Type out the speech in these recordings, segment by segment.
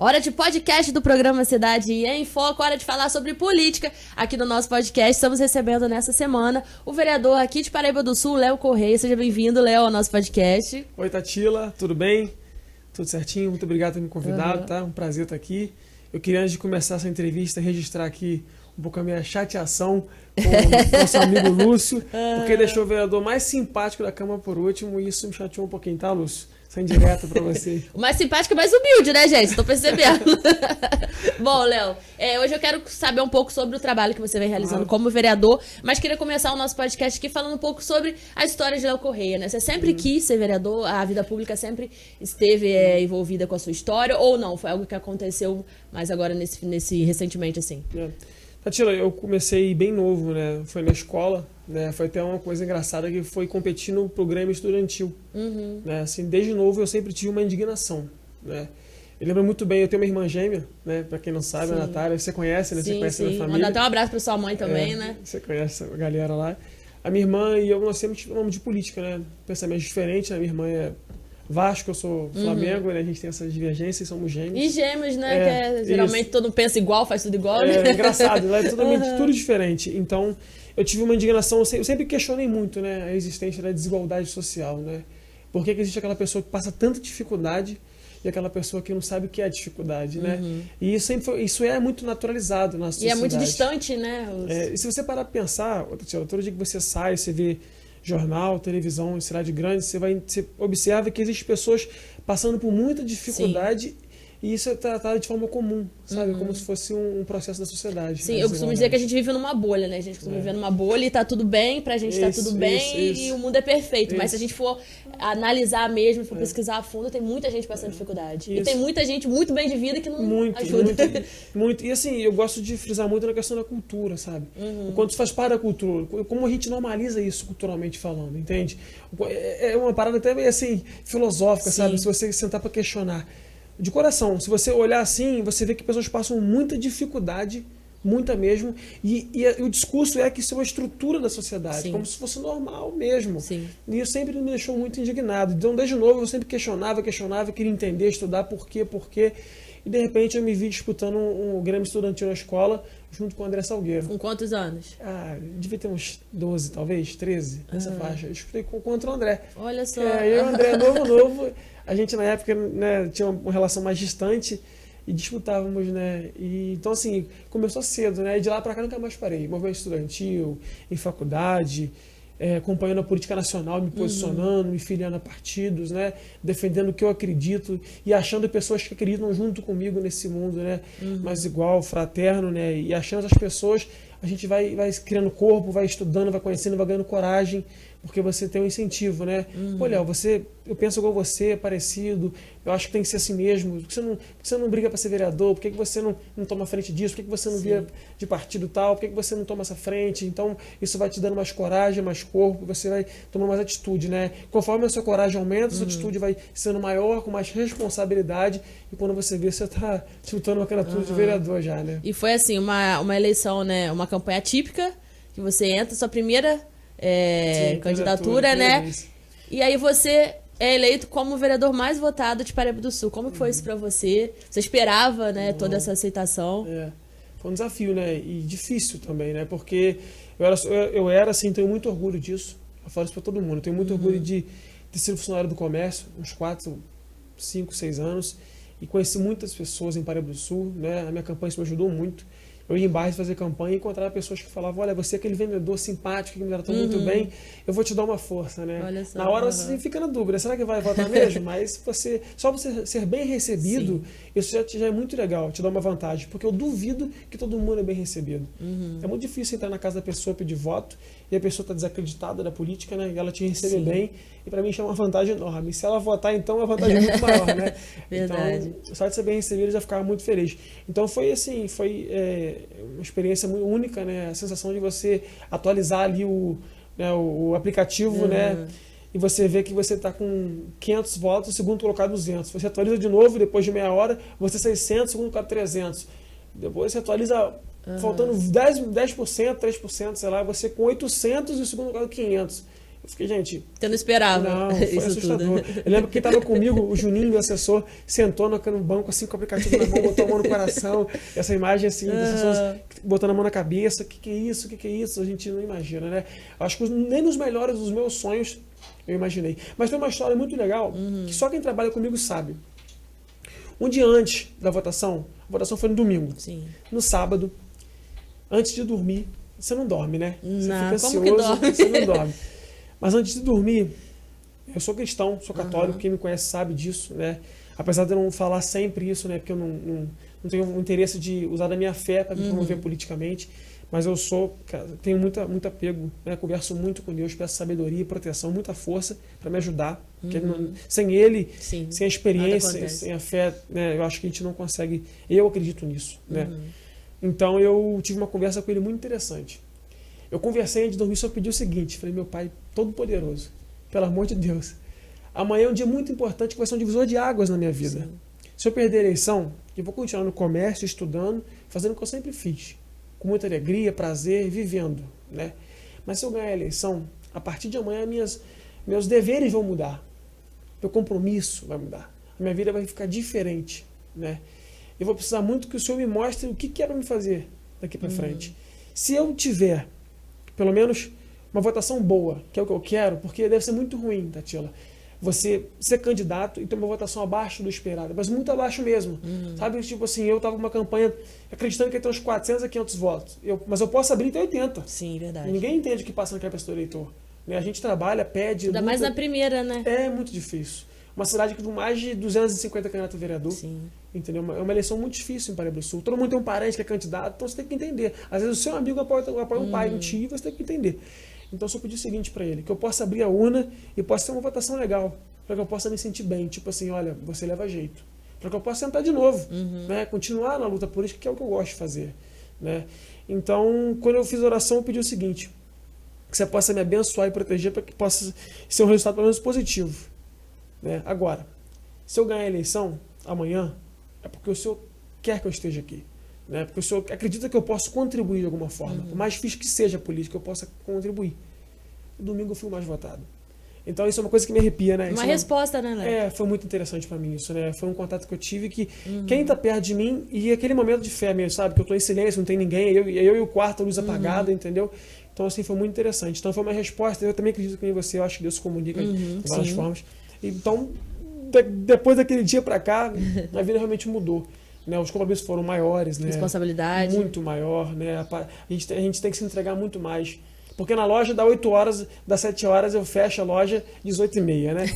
Hora de podcast do programa Cidade em Foco, hora de falar sobre política. Aqui no nosso podcast estamos recebendo nessa semana o vereador aqui de Paraíba do Sul, Léo Correia. Seja bem-vindo, Léo, ao nosso podcast. Oi, Tatila, tudo bem? Tudo certinho? Muito obrigado por ter me convidado, tá? Um prazer estar aqui. Eu queria, antes de começar essa entrevista, registrar aqui um pouco a minha chateação com o nosso amigo Lúcio, porque deixou o vereador mais simpático da Câmara por último, e isso me chateou um pouquinho, tá, Lúcio? Sem direto pra você. O mais simpático e mais humilde, né, gente? Tô percebendo. Bom, Léo, hoje eu quero saber um pouco sobre o trabalho que você vem realizando como vereador, mas queria começar o nosso podcast aqui falando um pouco sobre a história de Léo Correia, né? Você sempre quis ser vereador, a vida pública sempre esteve envolvida com a sua história, ou não? Foi algo que aconteceu mais agora nesse recentemente, assim? Tatila, eu comecei bem novo, né? Foi na escola, né? Foi até uma coisa engraçada que foi competir no programa estudantil. Né? Assim, desde novo eu sempre tive uma indignação, né? Eu lembro muito bem, eu tenho uma irmã gêmea, né? Pra quem não sabe, a Natália, você conhece, né? Você conhece a minha família. Manda até um abraço pra sua mãe também, né? Você conhece a galera lá. A minha irmã e eu, nós sempre tivemos nome de política, né? Pensamentos diferentes, a minha irmã é Vasco, eu sou Flamengo, né? A gente tem essas divergências, somos gêmeos. E gêmeos, né? Geralmente todo mundo pensa igual, faz tudo igual, né? É engraçado, lá é tudo diferente. Então, eu tive uma indignação, eu sempre questionei muito, né, a existência da desigualdade social, né? Por que existe aquela pessoa que passa tanta dificuldade e aquela pessoa que não sabe o que é a dificuldade, né? E isso é muito naturalizado na sociedade. E é muito distante, né? E se você parar para pensar, todo dia que você sai, você vê jornal, televisão em cidade grande, você observa que existem pessoas passando por muita dificuldade. E isso é tratado de forma comum, sabe? Como se fosse um processo da sociedade. Sim, eu costumo dizer que a gente vive numa bolha, né? A gente costuma viver numa bolha e tá tudo bem, pra gente tá tudo bem e o mundo é perfeito. Mas se a gente for analisar mesmo, for pesquisar a fundo, tem muita gente passando dificuldade. E tem muita gente muito bem de vida que não ajuda. Muito. E assim, eu gosto de frisar muito na questão da cultura, sabe? O quanto isso faz parte da cultura, como a gente normaliza isso culturalmente falando, entende? É uma parada até meio assim, filosófica, sabe? Se você sentar pra questionar. De coração, se você olhar assim, você vê que pessoas passam muita dificuldade, muita mesmo, e o discurso é que isso é uma estrutura da sociedade, como se fosse normal mesmo. E isso sempre me deixou muito indignado. Então, desde novo, eu sempre questionava, queria entender, estudar por quê, e de repente eu me vi disputando um Grêmio Estudantil na escola, junto com o André Salgueiro. Com quantos anos? Devia ter uns 12, talvez, 13, nessa faixa. Eu disputei contra o André. Olha só. Eu e o André, novo. A gente, na época, né, tinha uma relação mais distante e disputávamos, né? Então, assim, começou cedo, né? E de lá pra cá nunca mais parei. Movimento estudantil, em faculdade, acompanhando a política nacional, me posicionando, me filiando a partidos, né? Defendendo o que eu acredito e achando pessoas que acreditam junto comigo nesse mundo, né? Mais igual, fraterno, né? E achando essas pessoas, a gente vai criando corpo, vai estudando, vai conhecendo, vai ganhando coragem, porque você tem um incentivo, né? Pô, Léo, eu penso igual você, é parecido, eu acho que tem que ser assim mesmo. Por que você não briga para ser vereador? Por que você não toma frente disso? Por que você não vira de partido tal? Por que você não toma essa frente? Então, isso vai te dando mais coragem, mais corpo, você vai tomando mais atitude, né? Conforme a sua coragem aumenta, a sua atitude vai sendo maior, com mais responsabilidade, e quando você vê, você está disputando uma candidatura de vereador já, né? E foi assim, uma eleição, né? Uma campanha típica, que você entra, sua primeira candidatura, né? E aí você é eleito como o vereador mais votado de Paraíba do Sul. Como que foi isso pra você? Você esperava, né, toda essa aceitação? Foi um desafio, né? E difícil também, né? Porque eu era assim, tenho muito orgulho disso. Eu falo isso pra todo mundo. Eu tenho muito orgulho de ter sido funcionário do comércio, uns 4, 5, 6 anos. E conheci muitas pessoas em Paraíba do Sul, né? A minha campanha isso me ajudou muito. Eu ia em bairros fazer campanha e encontrava pessoas que falavam: olha, você é aquele vendedor simpático que me tratou muito bem, eu vou te dar uma força, né? Olha só, na hora você fica na dúvida, será que vai votar mesmo? Mas só você ser bem recebido, isso já é muito legal, te dá uma vantagem, porque eu duvido que todo mundo é bem recebido. É muito difícil entrar na casa da pessoa, pedir voto, e a pessoa está desacreditada da política, né? E ela te receber bem, e para mim isso é uma vantagem enorme. E se ela votar, então, é uma vantagem muito maior, né? Verdade. Então, só de ser bem recebido, eu já ficava muito feliz. Então foi assim, uma experiência muito única, né? A sensação de você atualizar ali o aplicativo, né? E você vê que você está com 500 votos, o segundo colocado 200. Você atualiza de novo, depois de meia hora, você 600, o segundo colocado 300. Depois você atualiza faltando 10%, 3%, sei lá, você com 800 e o segundo colocado 500. Fiquei, gente... Você não esperava Não, foi isso assustador. tudo. Eu lembro que estava comigo, o Juninho, meu assessor, sentou no banco assim com o aplicativo na mão, botou a mão no coração. Essa imagem assim, das pessoas botando a mão na cabeça. O que é isso? O que é isso? A gente não imagina, né? Acho que nem nos melhores dos meus sonhos eu imaginei. Mas tem uma história muito legal que só quem trabalha comigo sabe. Um dia antes da votação, a votação foi no domingo. Sim. No sábado, antes de dormir, você não dorme, né? Você Não, fica ansioso, como que dorme? você não dorme. Mas antes de dormir, eu sou cristão, sou católico, quem me conhece sabe disso, né? Apesar de eu não falar sempre isso, né? Porque eu não tenho o interesse de usar da minha fé para me promover politicamente, mas eu tenho muito apego, né? Converso muito com Deus, peço sabedoria e proteção, muita força para me ajudar. Porque sem Ele, Sim, sem a experiência, sem a fé, né? Eu acho que a gente não consegue. Eu acredito nisso, né? Então eu tive uma conversa com Ele muito interessante. Eu conversei antes de dormir, só pedi o seguinte, falei, meu Pai Todo-Poderoso, pelo amor de Deus, amanhã é um dia muito importante que vai ser um divisor de águas na minha vida. Sim. Se eu perder a eleição, eu vou continuar no comércio, estudando, fazendo o que eu sempre fiz, com muita alegria, prazer, vivendo, né? Mas se eu ganhar a eleição, a partir de amanhã meus deveres vão mudar, meu compromisso vai mudar, a minha vida vai ficar diferente, né? Eu vou precisar muito que o Senhor me mostre o que quer me fazer daqui para frente. Se eu tiver pelo menos uma votação boa, que é o que eu quero, porque deve ser muito ruim, Tatila, você ser candidato e ter uma votação abaixo do esperado, mas muito abaixo mesmo. Sabe, tipo assim, eu estava com uma campanha acreditando que ia ter uns 400 a 500 votos, mas eu posso abrir até 80. Sim, verdade. Ninguém entende o que passa na cabeça do eleitor. Né? A gente trabalha, pede... Ainda mais na primeira, né? É muito difícil. Uma cidade com mais de 250 candidatos a vereador. Sim. Entendeu? É uma eleição muito difícil em Paraíba do Sul. Todo mundo tem um parente que é candidato, então você tem que entender. Às vezes o seu amigo apoia um pai, um tio, você tem que entender. Então eu só pedi o seguinte para ele, que eu possa abrir a urna e possa ter uma votação legal, para que eu possa me sentir bem. Tipo assim, olha, você leva jeito. Para que eu possa sentar de novo, né? Continuar na luta política, que é o que eu gosto de fazer. Né? Então, quando eu fiz a oração, eu pedi o seguinte, que você possa me abençoar e proteger para que possa ser um resultado pelo menos positivo. Né? Agora, se eu ganhar a eleição amanhã, é porque o Senhor quer que eu esteja aqui. Né? Porque o Senhor acredita que eu posso contribuir de alguma forma. Por mais difícil que seja a política, eu possa contribuir. No domingo eu fui o mais votado. Então isso é uma coisa que me arrepia, né? Uma resposta, né, Léo? Foi muito interessante para mim isso, né? Foi um contato que eu tive que quem tá perto de mim, e aquele momento de fé mesmo, sabe? Que eu tô em silêncio, não tem ninguém, eu e o quarto, a luz apagada, entendeu? Então assim, foi muito interessante. Então foi uma resposta, eu também acredito que em você, eu acho que Deus se comunica de várias formas. Então, depois daquele dia para cá, a vida realmente mudou. Né? Os compromissos foram maiores, né? Responsabilidade. Muito maior, né? A gente tem que se entregar muito mais. Porque na loja dá 8 horas, das 7 horas eu fecho a loja 18h30, né?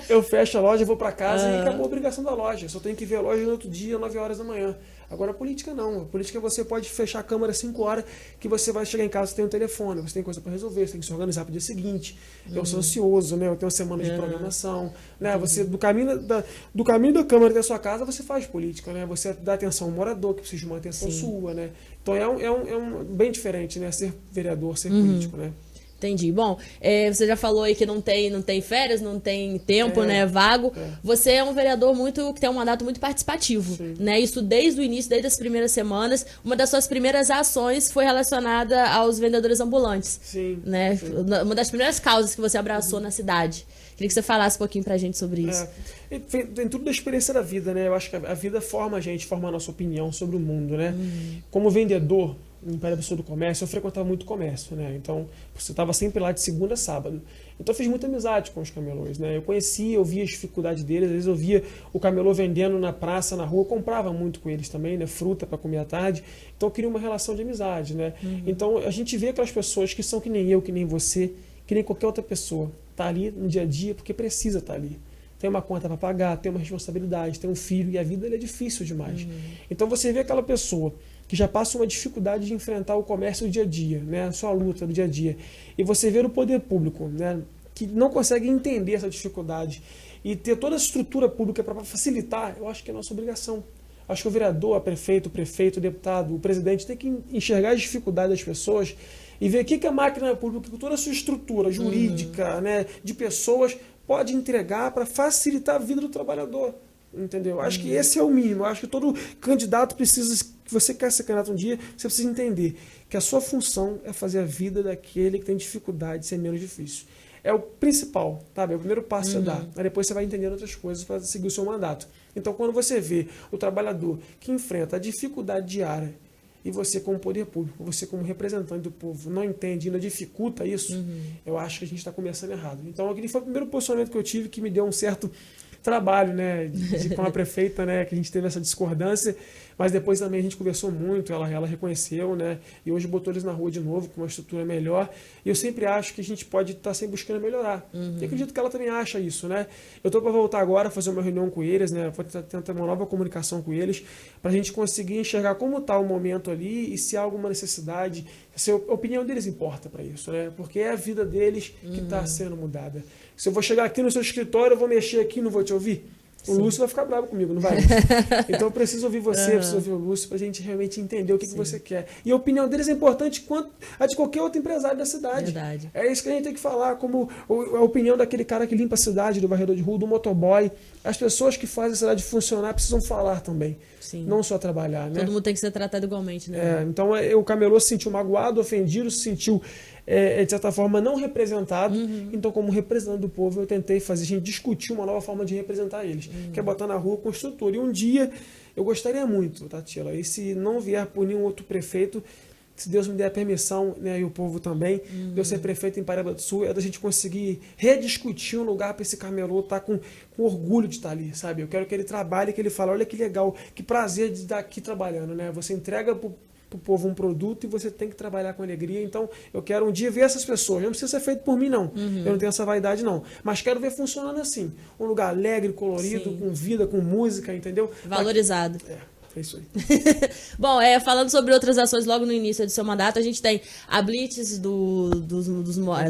Eu fecho a loja, vou para casa e acabou a obrigação da loja. Só tenho que ver a loja no outro dia, 9 horas da manhã. Agora a política não. A política você pode fechar a câmera 5 horas, que você vai chegar em casa, você tem um telefone, você tem coisa para resolver, você tem que se organizar para o dia seguinte. Eu sou ansioso, né? Eu tenho uma semana de programação. Né? Você, do caminho da câmera até a sua casa, você faz política, né? Você dá atenção ao morador, que precisa de uma atenção sua, né? Então é um bem diferente, né? Ser vereador, ser político, né? Entendi. Bom, você já falou aí que não tem férias, não tem tempo, né, vago. Você é um vereador que tem um mandato muito participativo, né? Isso desde o início, desde as primeiras semanas. Uma das suas primeiras ações foi relacionada aos vendedores ambulantes. Sim. Né? Sim. Uma das primeiras causas que você abraçou na cidade. Queria que você falasse um pouquinho pra gente sobre isso. Tem tudo da experiência da vida, né? Eu acho que a vida forma a gente, forma a nossa opinião sobre o mundo, né? Como vendedor, em Paraíba do Comércio, eu frequentava muito comércio, né? Então, você estava sempre lá de segunda a sábado. Então, eu fiz muita amizade com os camelôs, né? Eu conhecia, eu via as dificuldades deles, às vezes eu via o camelô vendendo na praça, na rua, eu comprava muito com eles também, né? Fruta para comer à tarde. Então, eu queria uma relação de amizade, né? Então, a gente vê aquelas pessoas que são que nem eu, que nem você, que nem qualquer outra pessoa. Tá ali no dia a dia porque precisa estar ali. Tem uma conta para pagar, tem uma responsabilidade, tem um filho, e a vida é difícil demais. Então, você vê aquela pessoa que já passa uma dificuldade de enfrentar o comércio do dia a dia, né? A sua luta do dia a dia. E você vê o poder público, né? Que não consegue entender essa dificuldade e ter toda a estrutura pública para facilitar, eu acho que é nossa obrigação. Acho que o vereador, o prefeito, o deputado, o presidente tem que enxergar as dificuldades das pessoas e ver o que a máquina pública, com toda a sua estrutura jurídica, né, de pessoas, pode entregar para facilitar a vida do trabalhador. Entendeu? Acho que esse é o mínimo. Acho que todo candidato precisa, se você quer ser candidato um dia, você precisa entender que a sua função é fazer a vida daquele que tem dificuldade ser menos difícil. É o principal, sabe? É o primeiro passo que você dá. Aí depois você vai entendendo outras coisas para seguir o seu mandato. Então, quando você vê o trabalhador que enfrenta a dificuldade diária e você, como poder público, você, como representante do povo, não entende e ainda dificulta isso, eu acho que a gente está começando errado. Então, aquele foi o primeiro posicionamento que eu tive que me deu um certo trabalho, né, com a prefeita, né, que a gente teve essa discordância, mas depois também a gente conversou muito, ela reconheceu, né, e hoje botou eles na rua de novo, com uma estrutura melhor, e eu sempre acho que a gente pode estar sempre buscando melhorar. E acredito que ela também acha isso, né. Eu estou para voltar agora, fazer uma reunião com eles, né, vou tentar uma nova comunicação com eles, para a gente conseguir enxergar como está o momento ali e se há alguma necessidade, se a opinião deles importa para isso, né, porque é a vida deles que está sendo mudada. Se eu vou chegar aqui no seu escritório, eu vou mexer aqui e não vou te ouvir? O Lúcio vai ficar bravo comigo, não vai? Então eu preciso ouvir você, preciso ouvir o Lúcio, pra gente realmente entender o que você quer. E a opinião deles é importante quanto a de qualquer outro empresário da cidade. Verdade. É isso que a gente tem que falar, como a opinião daquele cara que limpa a cidade, do varredor de rua, do motoboy. As pessoas que fazem a cidade funcionar precisam falar também. Sim. Não só trabalhar, né? Todo mundo tem que ser tratado igualmente, né? Então o Camelô se sentiu magoado, ofendido, se sentiu, de certa forma, não representado. Então, como representante do povo, eu tentei fazer a gente discutir uma nova forma de representar eles, que é botar na rua com estrutura. E um dia, eu gostaria muito, Tatila, e se não vier por nenhum outro prefeito, se Deus me der a permissão, né, e o povo também, de eu ser prefeito em Paraíba do Sul, é da gente conseguir rediscutir um lugar para esse Camelô estar com orgulho de estar ali, sabe? Eu quero que ele trabalhe, que ele fale, olha que legal, que prazer de estar aqui trabalhando, né? Você entrega pro povo um produto e você tem que trabalhar com alegria. Então, eu quero um dia ver essas pessoas. Não precisa ser feito por mim, não. Eu não tenho essa vaidade, não. Mas quero ver funcionando assim. Um lugar alegre, colorido, Sim. com vida, com música, entendeu? Valorizado. É isso aí. Bom, falando sobre outras ações logo no início do seu mandato, a gente tem a Blitz dos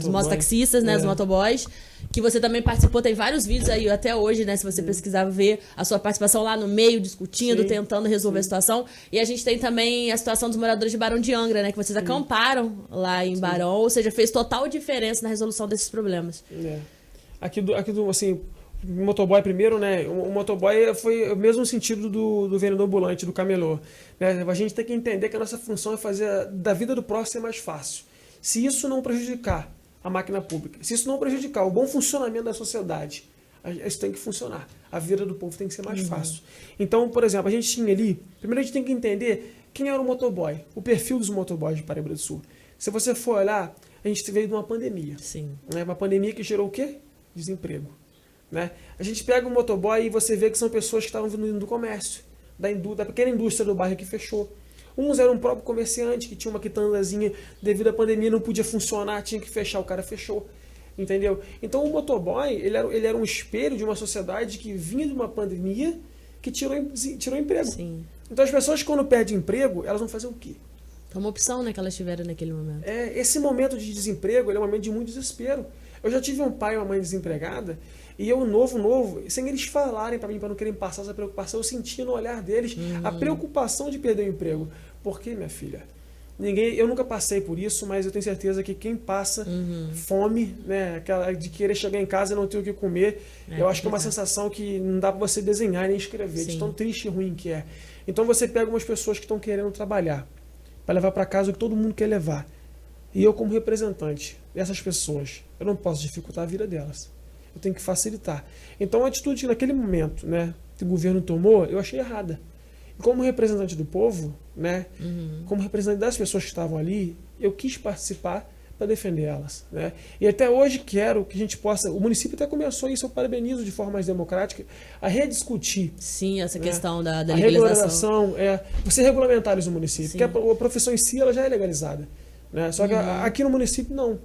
mototaxistas, né, dos motoboys, que você também participou, tem vários vídeos aí até hoje, né, se você pesquisar, ver a sua participação lá no meio, discutindo, tentando resolver a situação. E a gente tem também a situação dos moradores de Barão de Angra, né, que vocês acamparam lá em Barão, ou seja, fez total diferença na resolução desses problemas. Aqui assim, o motoboy primeiro, né? O motoboy foi o mesmo sentido do vendedor ambulante, do camelô. Né? A gente tem que entender que a nossa função é fazer da vida do próximo ser mais fácil. Se isso não prejudicar a máquina pública, se isso não prejudicar o bom funcionamento da sociedade, isso tem que funcionar. A vida do povo tem que ser mais fácil. Então, por exemplo, a gente tinha ali... Primeiro a gente tem que entender quem era o motoboy, o perfil dos motoboys de Paraíba do Sul. Se você for olhar, a gente veio de uma pandemia. Sim. Né? Uma pandemia que gerou o quê? Desemprego. Né? A gente pega um motoboy e você vê que são pessoas que estavam vindo do comércio, da pequena indústria do bairro que fechou. Uns eram um próprio comerciante que tinha uma quitandazinha, devido à pandemia não podia funcionar, tinha que fechar, o cara fechou. Entendeu? Então o motoboy ele era um espelho de uma sociedade que vinha de uma pandemia que tirou emprego. Sim. Então as pessoas quando perdem emprego, elas vão fazer o quê? É uma opção, né, que elas tiveram naquele momento. Esse momento de desemprego ele é um momento de muito desespero. Eu já tive um pai e uma mãe desempregada e eu, novo, sem eles falarem para mim, para não querem passar essa preocupação, eu sentia no olhar deles a preocupação de perder o emprego. Por quê, minha filha? Eu nunca passei por isso, mas eu tenho certeza que quem passa fome, né, aquela de querer chegar em casa e não ter o que comer, eu acho que é uma sensação que não dá para você desenhar nem escrever, de tão triste e ruim que é. Então você pega umas pessoas que estão querendo trabalhar, para levar para casa o que todo mundo quer levar. E eu, como representante dessas pessoas, eu não posso dificultar a vida delas. Eu tenho que facilitar. Então a atitude que naquele momento, né, que o governo tomou, eu achei errada. E como representante do povo, né, como representante das pessoas que estavam ali, eu quis participar para defender elas. Né? E até hoje quero que a gente possa... O município até começou isso, eu parabenizo de forma mais democrática, a rediscutir. Sim, essa questão da a legalização. Você regulamentar isso no município. Sim. Porque a profissão em si ela já é legalizada. Né? Só que aqui no município não.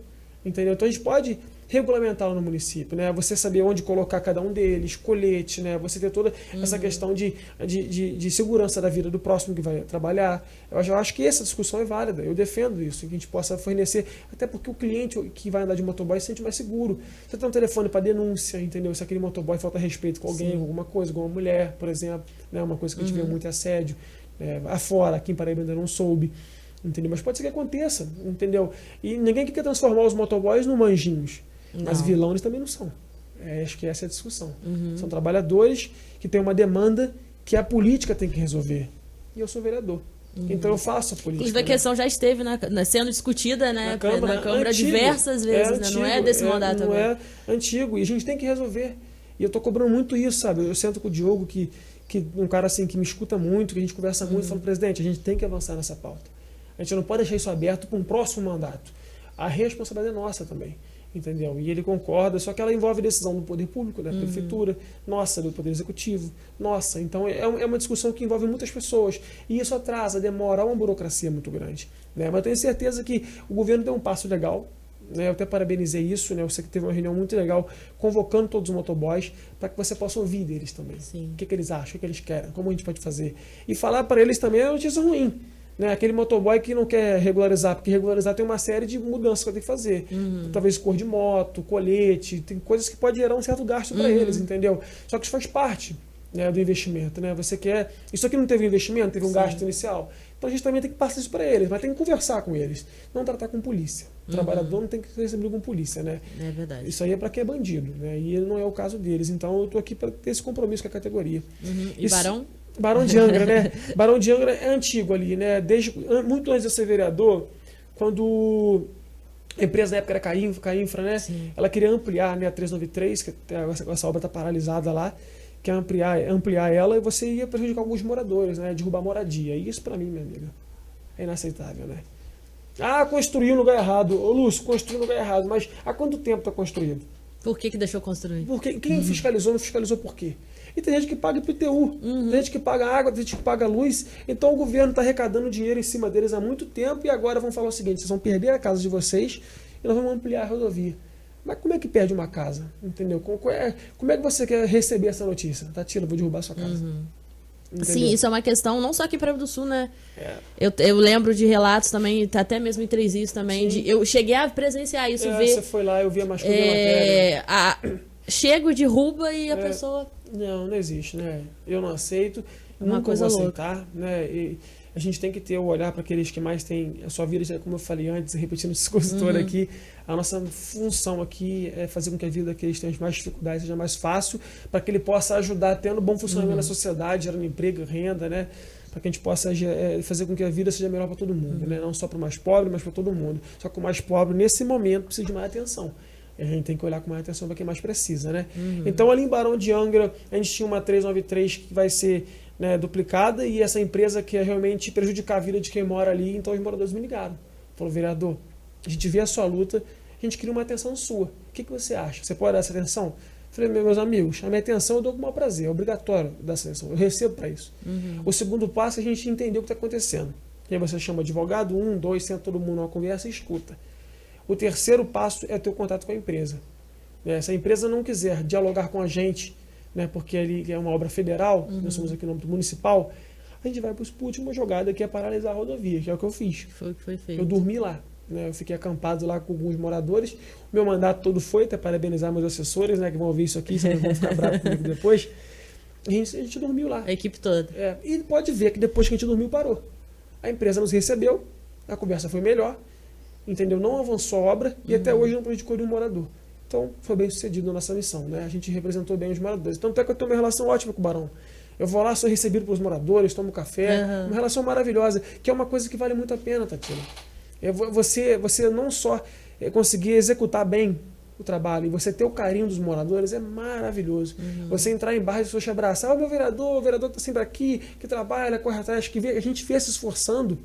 Entendeu? Então a gente pode regulamentá-lo no município, né? Você saber onde colocar cada um deles, colete, né? Você ter toda essa questão de segurança da vida do próximo que vai trabalhar. Eu acho que essa discussão é válida, eu defendo isso, que a gente possa fornecer, até porque o cliente que vai andar de motoboy se sente mais seguro. Você tem um telefone para denúncia, entendeu? Se aquele motoboy falta respeito com alguém, com alguma coisa, com uma mulher, por exemplo, né? Uma coisa que a gente vê muito assédio, afora, aqui em Paraíba ainda não soube. Entendeu? Mas pode ser que aconteça, entendeu? E ninguém quer transformar os motoboys no manjinhos. Mas vilão eles também não são. Acho que essa é a discussão. São trabalhadores que têm uma demanda que a política tem que resolver. E eu sou vereador. Então eu faço a política. Inclusive a questão já esteve sendo discutida, né, na Câmara diversas vezes, antigo, né? Não é desse mandato não agora. É antigo, e a gente tem que resolver. E eu tô cobrando muito isso, sabe? Eu sento com o Diogo, que um cara assim que me escuta muito, que a gente conversa muito, e falo, presidente, a gente tem que avançar nessa pauta. A gente não pode deixar isso aberto para um próximo mandato. A responsabilidade é nossa também. Entendeu? E ele concorda, só que ela envolve decisão do poder público, da prefeitura, nossa, do poder executivo, nossa. Então é uma discussão que envolve muitas pessoas. E isso atrasa, demora, uma burocracia muito grande. Né? Mas eu tenho certeza que o governo deu um passo legal. Né? Eu até parabenizei isso, né? Eu sei que teve uma reunião muito legal convocando todos os motoboys para que você possa ouvir deles também. Sim. O que eles acham, o que eles querem, como a gente pode fazer. E falar para eles também é uma notícia ruim. Né? Aquele motoboy que não quer regularizar, porque regularizar tem uma série de mudanças que vai ter que fazer. Talvez cor de moto, colete, tem coisas que pode gerar um certo gasto para eles, entendeu? Só que isso faz parte, né, do investimento. Né? Você quer. Isso aqui não teve investimento, teve um gasto inicial. Então a gente também tem que passar isso para eles, mas tem que conversar com eles. Não tratar com polícia. O trabalhador não tem que receber com polícia, né? É verdade. Isso aí é para quem é bandido, né? E não é o caso deles. Então eu estou aqui para ter esse compromisso com a categoria. E Barão? Barão de Angra, né? Barão de Angra é antigo ali, né? Muito antes de eu ser vereador, quando a empresa na época era Cainfra, né? Sim. Ela queria ampliar, né, a 393, que essa obra está paralisada lá, quer ampliar ela, e você ia prejudicar alguns moradores, né? Derrubar moradia. E isso para mim, minha amiga, é inaceitável, né? Construiu no lugar errado. Ô, Lúcio, construiu no lugar errado. Mas há quanto tempo está construído? Por que deixou construir? Porque quem fiscalizou, não fiscalizou por quê? E tem gente que paga IPTU, tem gente que paga água, tem gente que paga luz. Então o governo está arrecadando dinheiro em cima deles há muito tempo e agora vão falar o seguinte: vocês vão perder a casa de vocês e nós vamos ampliar a rodovia. Mas como é que perde uma casa? Entendeu? Como é que você quer receber essa notícia? Tatila, vou derrubar a sua casa. Sim, isso é uma questão não só aqui para do Sul, né? Eu lembro de relatos também, até mesmo em Três Rios também. Eu cheguei a presenciar isso, ver. Você foi lá, eu vi a masculina matéria. Chego, derruba e a pessoa. Não existe, né? Eu não aceito, Uma nunca coisa vou louca. aceitar, né? E a gente tem que ter o olhar para aqueles que mais têm a sua vida, como eu falei antes, repetindo esse discurso todo aqui. A nossa função aqui é fazer com que a vida daqueles que têm mais dificuldades seja mais fácil, para que ele possa ajudar tendo bom funcionamento na sociedade, gerando emprego, renda, né? Para que a gente possa fazer com que a vida seja melhor para todo mundo, né? Não só para o mais pobre, mas para todo mundo. Só que o mais pobre, nesse momento, precisa de mais atenção. A gente tem que olhar com mais atenção para quem mais precisa, né? Então, ali em Barão de Angra, a gente tinha uma 393 que vai ser, né, duplicada, e essa empresa quer realmente prejudicar a vida de quem mora ali, então os moradores me ligaram. Falaram, vereador, a gente vê a sua luta, a gente queria uma atenção sua. O que você acha? Você pode dar essa atenção? Eu falei, meus amigos, a minha atenção eu dou com o maior prazer, é obrigatório dar essa atenção, eu recebo para isso. O segundo passo é a gente entender o que está acontecendo. E aí você chama advogado, 1, 2, senta todo mundo numa conversa e escuta. O terceiro passo é ter o contato com a empresa. Se a empresa não quiser dialogar com a gente, né, porque ele é uma obra federal, nós somos aqui no âmbito municipal, a gente vai para a última jogada, que é paralisar a rodovia, que é o que eu fiz. Foi o que foi feito. Eu dormi lá. Né, eu fiquei acampado lá com alguns moradores. O meu mandato todo foi, até parabenizar meus assessores, né, que vão ouvir isso aqui, senão vão ficar bravos comigo depois. A gente dormiu lá. A equipe toda. E pode ver que depois que a gente dormiu, parou. A empresa nos recebeu, a conversa foi melhor, entendeu? Não avançou a obra e até hoje não prejudicou nenhum morador. Então, foi bem sucedido a nossa missão, né? A gente representou bem os moradores. Tanto é que eu tenho uma relação ótima com o Barão. Eu vou lá, sou recebido pelos moradores, tomo café. Uma relação maravilhosa, que é uma coisa que vale muito a pena, Tatila. Você não só conseguir executar bem o trabalho e você ter o carinho dos moradores é maravilhoso. Você entrar em bairro e as pessoas te abraçar. O vereador está sempre aqui, que trabalha, corre atrás, que a gente vê se esforçando,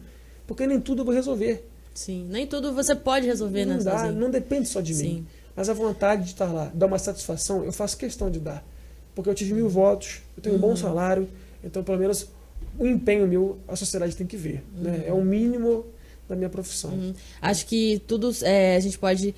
porque nem tudo eu vou resolver. Sim, nem tudo você pode resolver, né? Não depende só de mim. Mas a vontade de estar lá, dar uma satisfação, eu faço questão de dar. Porque eu tive 1000 votos, eu tenho um bom salário, então pelo menos o empenho meu a sociedade tem que ver. Né? É o mínimo da minha profissão. Acho que tudo a gente pode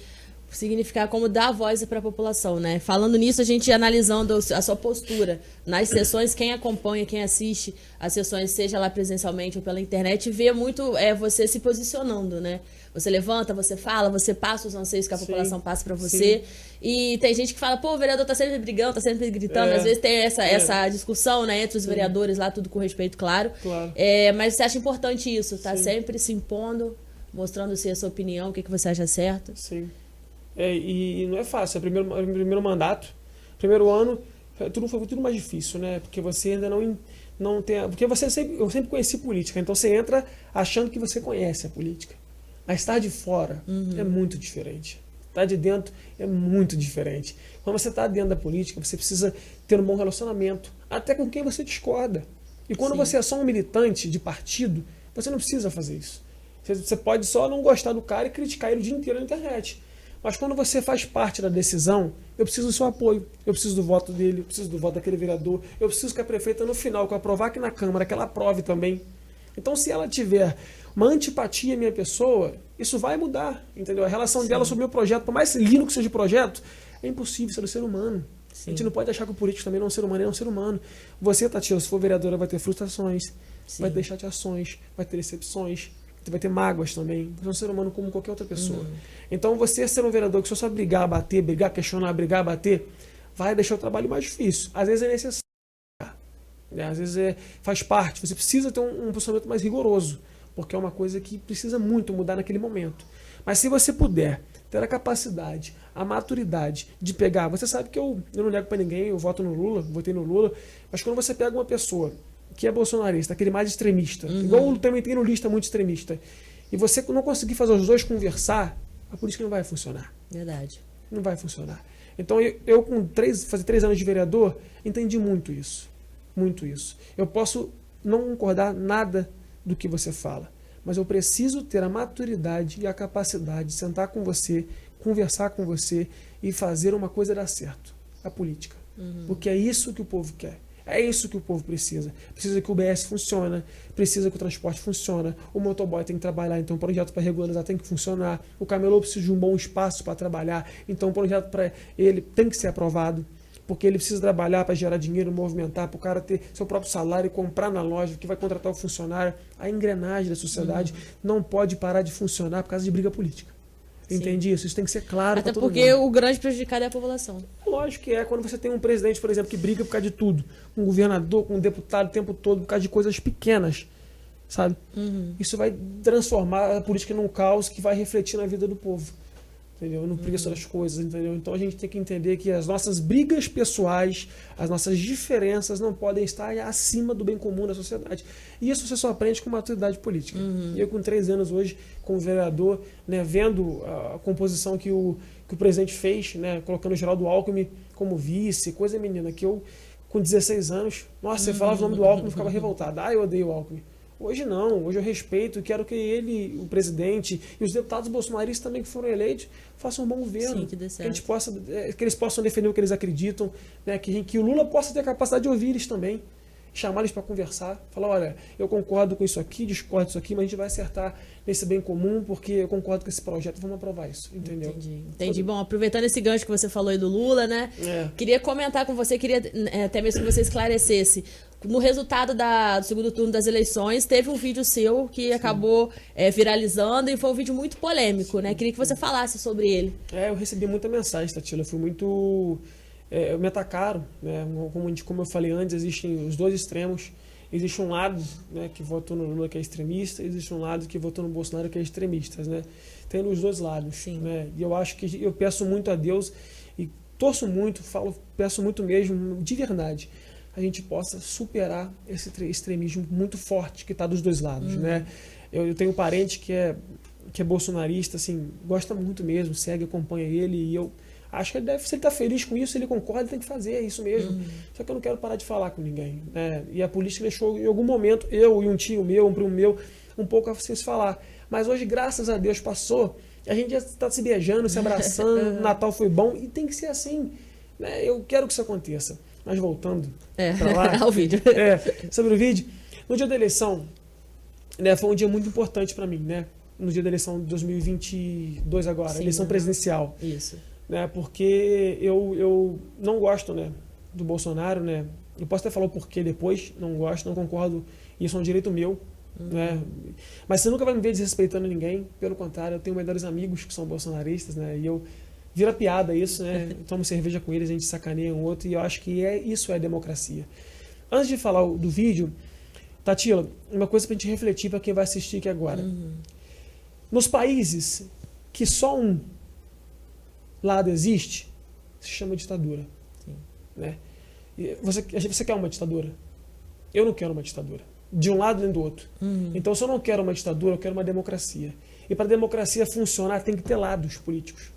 significar como dar voz para a população, né? Falando nisso, a gente analisando a sua postura nas sessões, quem acompanha, quem assiste as sessões, seja lá presencialmente ou pela internet, vê muito você se posicionando, né? Você levanta, você fala, você passa os anseios que a população passa para você. E tem gente que fala, pô, o vereador tá sempre brigando, tá sempre gritando. Às vezes tem essa discussão, né, entre os vereadores lá, tudo com respeito, claro. Mas você acha importante isso, tá sempre se impondo, mostrando-se a sua opinião, o que você acha certo. Sim. E não é fácil, é o primeiro mandato, Primeiro ano, foi tudo mais difícil, né? Porque você ainda não tem... Porque eu sempre conheci política, então você entra achando que você conhece a política. Mas estar de fora é muito diferente. Estar de dentro é muito diferente. Quando você está dentro da política, você precisa ter um bom relacionamento, até com quem você discorda. E quando você é só um militante de partido, você não precisa fazer isso. Você pode só não gostar do cara e criticar ele o dia inteiro na internet. Mas quando você faz parte da decisão, eu preciso do seu apoio, eu preciso do voto dele, eu preciso do voto daquele vereador, eu preciso que a prefeita, no final, que eu aprovar aqui na Câmara, que ela aprove também. Então, se ela tiver uma antipatia à minha pessoa, isso vai mudar, entendeu? A relação dela sobre o meu projeto, por mais lindo que seja o projeto, é impossível ser um ser humano. Sim. A gente não pode achar que o político também não é um ser humano, ele é um ser humano. Você, Tatiana, se for vereadora, vai ter frustrações, vai ter chateações, vai ter decepções, vai ter mágoas também. Você é um ser humano como qualquer outra pessoa. Então, você ser um vereador que só brigar, bater, brigar, questionar, brigar, bater, vai deixar o trabalho mais difícil. Às vezes é necessário. Às vezes faz parte. Você precisa ter um posicionamento mais rigoroso, porque é uma coisa que precisa muito mudar naquele momento. Mas se você puder ter a capacidade, a maturidade de pegar... Você sabe que eu não nego para ninguém, eu voto no Lula, votei no Lula, mas quando você pega uma pessoa que é bolsonarista, aquele mais extremista, igual também tem no lista muito extremista, e você não conseguir fazer os dois conversar, a política não vai funcionar. Verdade. Não vai funcionar. Então eu com fazer 3 anos de vereador, entendi muito isso. Muito isso. Eu posso não concordar nada do que você fala, mas eu preciso ter a maturidade e a capacidade de sentar com você, conversar com você e fazer uma coisa dar certo. A política. Porque é isso que o povo quer. É isso que o povo precisa. Precisa que o BS funcione, precisa que o transporte funcione, o motoboy tem que trabalhar, então o projeto para regularizar tem que funcionar, o camelô precisa de um bom espaço para trabalhar, então o projeto para ele tem que ser aprovado, porque ele precisa trabalhar para gerar dinheiro, movimentar, para o cara ter seu próprio salário e comprar na loja, que vai contratar o funcionário. A engrenagem da sociedade não pode parar de funcionar por causa de briga política. Entende isso? Isso tem que ser claro para todo mundo. Até porque o grande prejudicado é a população. Lógico que é. Quando você tem um presidente, por exemplo, que briga por causa de tudo, um governador, com um deputado o tempo todo, por causa de coisas pequenas, sabe? Isso vai transformar a política num caos que vai refletir na vida do povo. Entendeu? No preço das coisas, entendeu? Então a gente tem que entender que as nossas brigas pessoais, as nossas diferenças não podem estar acima do bem comum da sociedade. E isso você só aprende com maturidade política. E eu com 3 anos hoje, como vereador, né, vendo a composição que o presidente fez, né, colocando o Geraldo Alckmin como vice, coisa menina, que eu com 16 anos, nossa, você falava o nome do Alckmin e ficava revoltado. Eu odeio o Alckmin. Hoje não, hoje eu respeito e quero que ele, o presidente e os deputados bolsonaristas também que foram eleitos façam um bom governo. Sim, que dê certo. Que eles possam defender o que eles acreditam, né? Que o Lula possa ter a capacidade de ouvir eles também, chamar eles para conversar, falar, olha, eu concordo com isso aqui, discordo disso aqui, mas a gente vai acertar nesse bem comum porque eu concordo com esse projeto, vamos aprovar isso, entendeu? Entendi. Bom, aproveitando esse gancho que você falou aí do Lula, né? Queria comentar com você, queria até mesmo que você esclarecesse. No resultado do segundo turno das eleições, teve um vídeo seu que acabou viralizando e foi um vídeo muito polêmico, né? Queria que você falasse sobre ele. Eu recebi muita mensagem, Tatila. Eu fui muito... me atacaram, né? Como eu falei antes, existem os dois extremos. Existe um lado, né, que votou no Lula, que é extremista, e existe um lado que votou no Bolsonaro, que é extremista, né? Tem os dois lados. Sim. Né? E eu acho que eu peço muito a Deus e torço muito, peço muito mesmo, de verdade, a gente possa superar esse extremismo muito forte que está dos dois lados, né? Eu tenho um parente que é bolsonarista, assim, gosta muito mesmo, segue, acompanha ele, e eu acho que ele deve, se ele está feliz com isso, ele concorda, ele tem que fazer, é isso mesmo. Só que eu não quero parar de falar com ninguém, né? E a política deixou, em algum momento, eu e um tio meu, um primo meu, um pouco a vocês falar. Mas hoje, graças a Deus, passou, a gente já está se beijando, se abraçando, o Natal foi bom, e tem que ser assim, né? Eu quero que isso aconteça. Mas voltando para lá, ao vídeo. Sobre o vídeo, no dia da eleição, né, foi um dia muito importante para mim, né? No dia da eleição de 2022 agora, sim, eleição presidencial. Isso. Né, porque eu não gosto, né, do Bolsonaro, né? Eu posso até falar o porquê depois, não gosto, não concordo, isso é um direito meu, né? Mas você nunca vai me ver desrespeitando ninguém, pelo contrário, eu tenho melhores amigos que são bolsonaristas, né? E eu vira piada isso, né? Eu tomo cerveja com eles, a gente sacaneia um outro, e eu acho que isso é democracia. Antes de falar do vídeo, Tatila, uma coisa pra gente refletir para quem vai assistir aqui agora. Nos países que só um lado existe, se chama ditadura. Sim. Né? E você quer uma ditadura? Eu não quero uma ditadura. De um lado nem do outro. Então, se eu não quero uma ditadura, eu quero uma democracia. E para a democracia funcionar, tem que ter lados políticos.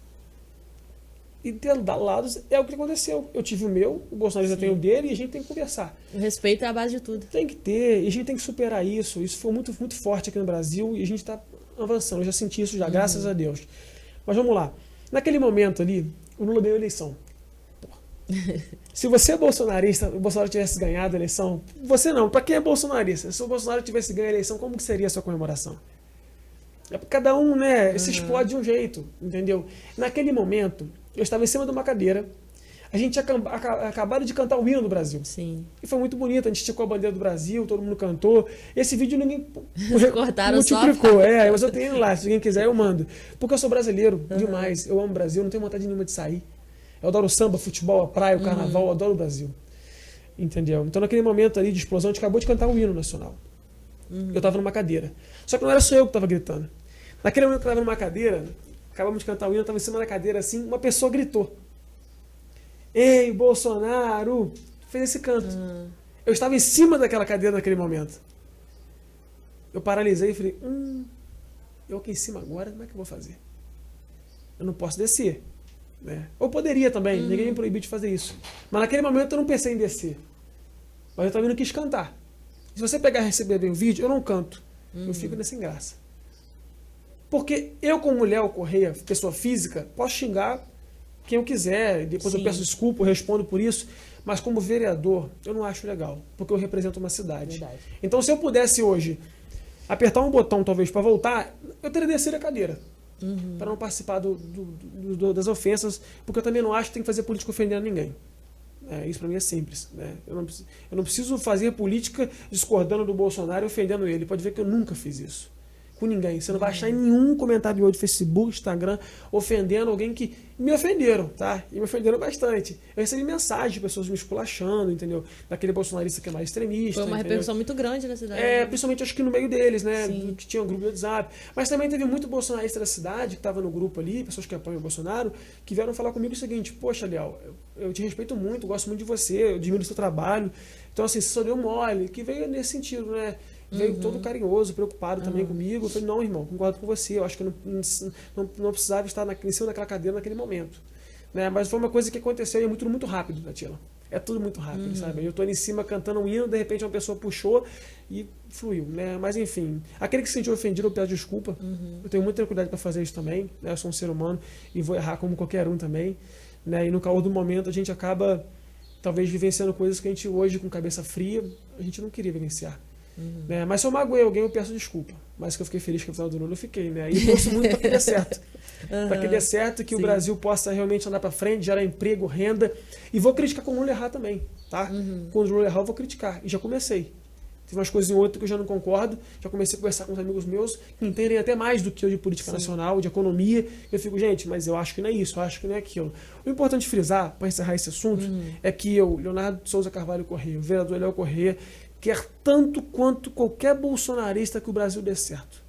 E ter lados é o que aconteceu. Eu tive o meu, o Bolsonaro já tem o dele, e a gente tem que conversar. O respeito é a base de tudo. Tem que ter, e a gente tem que superar isso. Isso foi muito, muito forte aqui no Brasil, e a gente está avançando. Eu já senti isso já, graças a Deus. Mas vamos lá. Naquele momento ali, o Lula ganhou a eleição. Se você é bolsonarista, o Bolsonaro tivesse ganhado a eleição, você não, para quem é bolsonarista, se o Bolsonaro tivesse ganho a eleição, como que seria a sua comemoração? Cada um, né, se explode de um jeito, entendeu? Naquele momento, eu estava em cima de uma cadeira, a gente tinha acabado de cantar o hino do Brasil. Sim. E foi muito bonito, a gente esticou a bandeira do Brasil, todo mundo cantou. Esse vídeo ninguém Cortaram multiplicou, só. mas eu tenho ele lá, se alguém quiser eu mando. Porque eu sou brasileiro, demais, eu amo o Brasil, não tenho vontade nenhuma de sair. Eu adoro o samba, futebol, a praia, o carnaval, eu adoro o Brasil. Entendeu? Então naquele momento ali de explosão, a gente acabou de cantar o hino nacional. Eu estava numa cadeira. Só que não era só eu que estava gritando. Naquele momento que eu estava numa cadeira, acabamos de cantar o hino, eu estava em cima da cadeira assim, uma pessoa gritou. Ei, Bolsonaro! Fez esse canto. Eu estava em cima daquela cadeira naquele momento. Eu paralisei e falei, eu aqui em cima agora, como é que eu vou fazer? Eu não posso descer. Né? Ou poderia também, ninguém me proibiu de fazer isso. Mas naquele momento eu não pensei em descer. Mas eu também não quis cantar. Se você pegar e receber bem o vídeo, eu não canto. Eu fico nessa graça. Porque eu, como Léo Correia, pessoa física, posso xingar quem eu quiser, depois eu peço desculpa, eu respondo por isso, mas como vereador, eu não acho legal, porque eu represento uma cidade. Verdade. Então, se eu pudesse hoje apertar um botão, talvez, para voltar, eu teria descido a cadeira, para não participar das ofensas, porque eu também não acho que tem que fazer política ofendendo ninguém. Isso para mim é simples. Né? Eu não preciso fazer política discordando do Bolsonaro e ofendendo ele. Pode ver que eu nunca fiz isso. Com ninguém. Você não vai achar em nenhum comentário meu de Facebook, Instagram, ofendendo alguém que me ofenderam, tá? E me ofenderam bastante. Eu recebi mensagem de pessoas me esculachando, entendeu? Daquele bolsonarista que é mais extremista. Foi uma repercussão muito grande na cidade. Principalmente acho que no meio deles, né? Que tinha um grupo de WhatsApp. Mas também teve muito bolsonarista da cidade que estava no grupo ali, pessoas que apoiam o Bolsonaro, que vieram falar comigo o seguinte: poxa, Léo, eu te respeito muito, gosto muito de você, eu admiro o seu trabalho. Então, assim, você só deu mole, que veio nesse sentido, né? Veio todo carinhoso, preocupado também comigo. Eu falei, não, irmão, concordo com você. Eu acho que eu não precisava estar em cima daquela cadeira naquele momento. Né? Mas foi uma coisa que aconteceu e é muito rápido, Tatiana. É tudo muito rápido, sabe? Eu estou ali em cima cantando um hino, de repente uma pessoa puxou e fluiu. Né? Mas enfim, aquele que se sentiu ofendido, eu peço desculpa. Eu tenho muita tranquilidade para fazer isso também. Né? Eu sou um ser humano e vou errar como qualquer um também. Né? E no calor do momento a gente acaba, talvez, vivenciando coisas que a gente hoje, com cabeça fria, a gente não queria vivenciar. Né? Mas se eu magoei alguém, eu peço desculpa. Mas que eu fiquei feliz com a vitória do Lula, eu fiquei. Né? E eu torço muito para que dê certo. Para que dê certo, que o Brasil possa realmente andar para frente, gerar emprego, renda. E vou criticar quando o Lula errar também. Tá? Quando o Lula errar, eu vou criticar. E já comecei. Tem umas coisas em outras que eu já não concordo. Já comecei a conversar com os amigos meus que entendem até mais do que eu de política nacional, de economia. Eu fico, gente, mas eu acho que não é isso, eu acho que não é aquilo. O importante frisar, para encerrar esse assunto, é que eu, Leonardo Souza Carvalho Correia, o vereador Léo Correia, quer tanto quanto qualquer bolsonarista que o Brasil dê certo.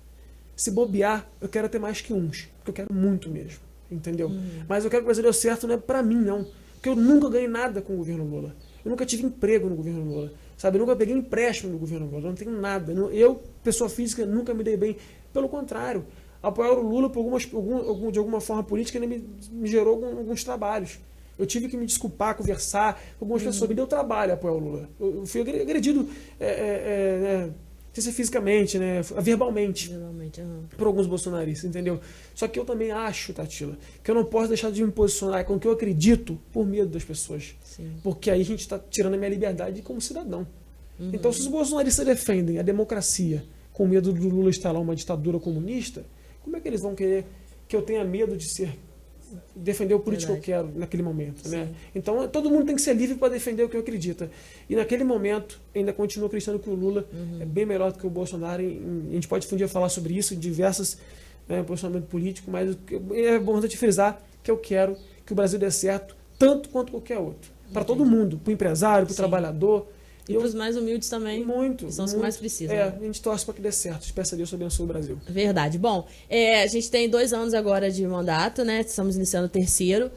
Se bobear, eu quero ter mais que uns, porque eu quero muito mesmo, entendeu? Mas eu quero que o Brasil dê certo não é pra mim, não. Porque eu nunca ganhei nada com o governo Lula. Eu nunca tive emprego no governo Lula. Sabe? Eu nunca peguei empréstimo no governo Lula. Eu não tenho nada. Eu, pessoa física, nunca me dei bem. Pelo contrário, apoiar o Lula de alguma forma política ainda me gerou alguns trabalhos. Eu tive que me desculpar, conversar com algumas pessoas. Me deu trabalho apoiar o Lula. Eu fui agredido não sei se fisicamente, né, verbalmente por alguns bolsonaristas, entendeu? Só que eu também acho, Tatila, que eu não posso deixar de me posicionar com o que eu acredito por medo das pessoas. Sim. Porque aí a gente está tirando a minha liberdade como cidadão. Então, se os bolsonaristas defendem a democracia com medo do Lula instalar uma ditadura comunista, como é que eles vão querer que eu tenha medo de defender o político que eu quero naquele momento, né? Então todo mundo tem que ser livre para defender o que eu acredito. E naquele momento ainda continuo acreditando que o Lula é bem melhor do que o Bolsonaro. A gente pode um dia falar sobre isso em diversos posicionamento político, mas é bom te frisar que eu quero que o Brasil dê certo tanto quanto qualquer outro. Para todo mundo, para o empresário, para o trabalhador. E para os mais humildes também. Muito. Que são os que mais precisam. A gente torce para que dê certo. Espero a Deus abençoe o Brasil. Verdade. Bom, a gente tem 2 anos agora de mandato, né? Estamos iniciando o 3º.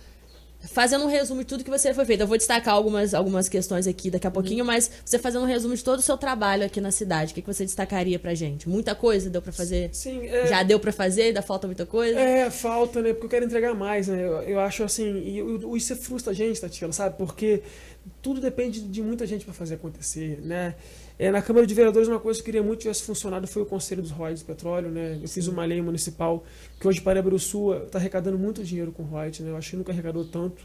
fazendo um resumo de tudo que você foi feito. Eu vou destacar algumas questões aqui daqui a pouquinho, mas você fazendo um resumo de todo o seu trabalho aqui na cidade, o que você destacaria pra gente? Muita coisa deu pra fazer? Sim, já deu pra fazer? Ainda falta muita coisa? Falta, né? Porque eu quero entregar mais, né? Eu acho assim, e isso frustra a gente, Tatiana, sabe? Porque tudo depende de muita gente pra fazer acontecer, né? Na Câmara de Vereadores, uma coisa que eu queria muito que tivesse funcionado foi o Conselho dos Royalties do Petróleo, né? Eu fiz uma lei municipal que hoje Paraíba-do-Sul está arrecadando muito dinheiro com royalties, né? Eu acho que nunca arrecadou tanto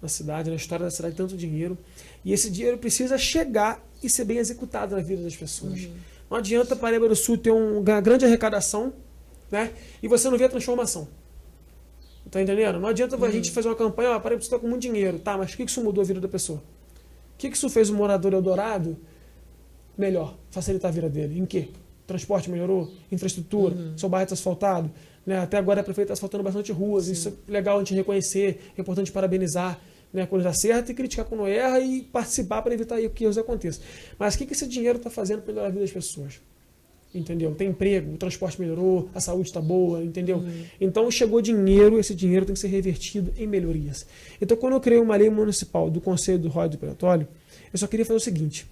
na cidade, na história da cidade, tanto dinheiro. E esse dinheiro precisa chegar e ser bem executado na vida das pessoas. Não adianta Paraíba-do-Sul ter uma grande arrecadação, né? E você não vê a transformação. Tá entendendo? Não adianta a gente fazer uma campanha, Paraíba-do-Sul está com muito dinheiro, tá? Mas o que isso mudou a vida da pessoa? O que isso fez o morador Eldorado melhor, facilitar a vida dele? Em quê? Transporte melhorou? Infraestrutura? Seu bairro está asfaltado? Né? Até agora a prefeita está asfaltando bastante ruas. Sim. Isso é legal a gente reconhecer, é importante parabenizar, né, quando acerta e criticar quando erra e participar para evitar que erros aconteçam. Mas o que esse dinheiro está fazendo para melhorar a vida das pessoas? Entendeu? Tem emprego, o transporte melhorou, a saúde está boa, entendeu? Então chegou dinheiro, esse dinheiro tem que ser revertido em melhorias. Então quando eu criei uma lei municipal do Conselho do Royalties do Petróleo, eu só queria fazer o seguinte: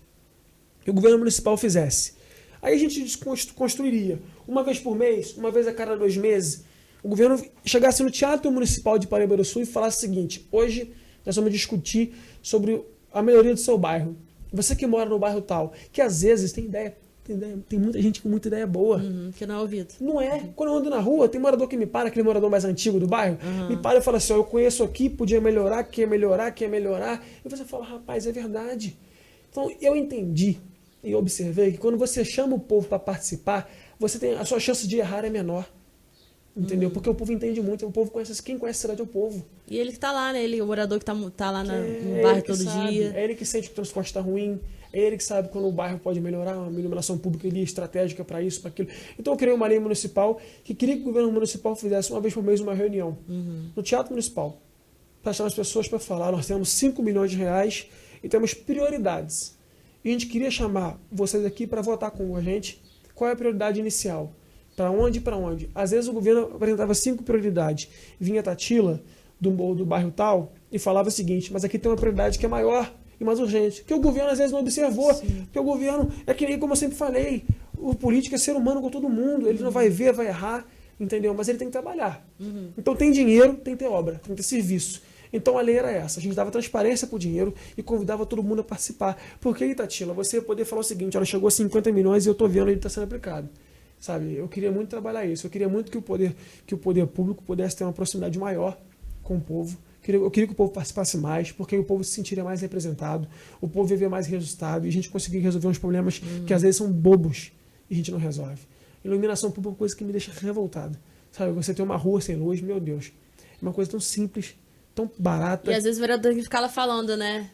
que o governo municipal fizesse. Aí a gente construiria uma vez por mês, uma vez a cada 2 meses, o governo chegasse no Teatro Municipal de Paraíba-do-Sul e falasse o seguinte: hoje nós vamos discutir sobre a melhoria do seu bairro. Você que mora no bairro tal, que às vezes tem muita gente com muita ideia boa. Que não é ouvido. Não é. Quando eu ando na rua, tem morador que me para, aquele morador mais antigo do bairro, me para e fala assim: eu conheço aqui, podia melhorar, quer melhorar. E você fala: rapaz, é verdade. Então eu entendi e observei que quando você chama o povo para participar, a sua chance de errar é menor. Entendeu? Porque o povo entende muito, o povo conhece, quem conhece a cidade é o povo. E ele que tá lá, né? O morador que tá lá no bairro todo dia. É ele que sente que o transporte está ruim, é ele que sabe quando o bairro pode melhorar, uma iluminação pública ali, estratégica para isso, para aquilo. Então eu criei uma lei municipal que queria que o governo municipal fizesse uma vez por mês uma reunião no Teatro Municipal, para chamar as pessoas para falar: nós temos 5 milhões de reais e temos prioridades. E a gente queria chamar vocês aqui para votar com a gente qual é a prioridade inicial. Para onde e para onde? Às vezes o governo apresentava 5 prioridades. Vinha a Tatila, do bairro tal, e falava o seguinte: mas aqui tem uma prioridade que é maior e mais urgente. Que o governo às vezes não observou. Sim. Porque o governo é que nem, como eu sempre falei, o político é ser humano com todo mundo. Ele não vai ver, vai errar, entendeu? Mas ele tem que trabalhar. Então tem dinheiro, tem que ter obra, tem que ter serviço. Então a lei era essa: a gente dava transparência para o dinheiro e convidava todo mundo a participar. Porque aí, Tatila, você ia poder falar o seguinte: ela chegou a 50 milhões e eu estou vendo ele está sendo aplicado. Sabe? Eu queria muito trabalhar isso. Eu queria muito que o poder público pudesse ter uma proximidade maior com o povo. Eu queria que o povo participasse mais, porque aí o povo se sentiria mais representado, o povo ia ver mais resultado e a gente conseguir resolver uns problemas que às vezes são bobos e a gente não resolve. Iluminação pública é uma coisa que me deixa revoltado. Sabe? Você tem uma rua sem luz, meu Deus. É uma coisa tão simples, tão barata. E às vezes o vereador fica lá falando, né?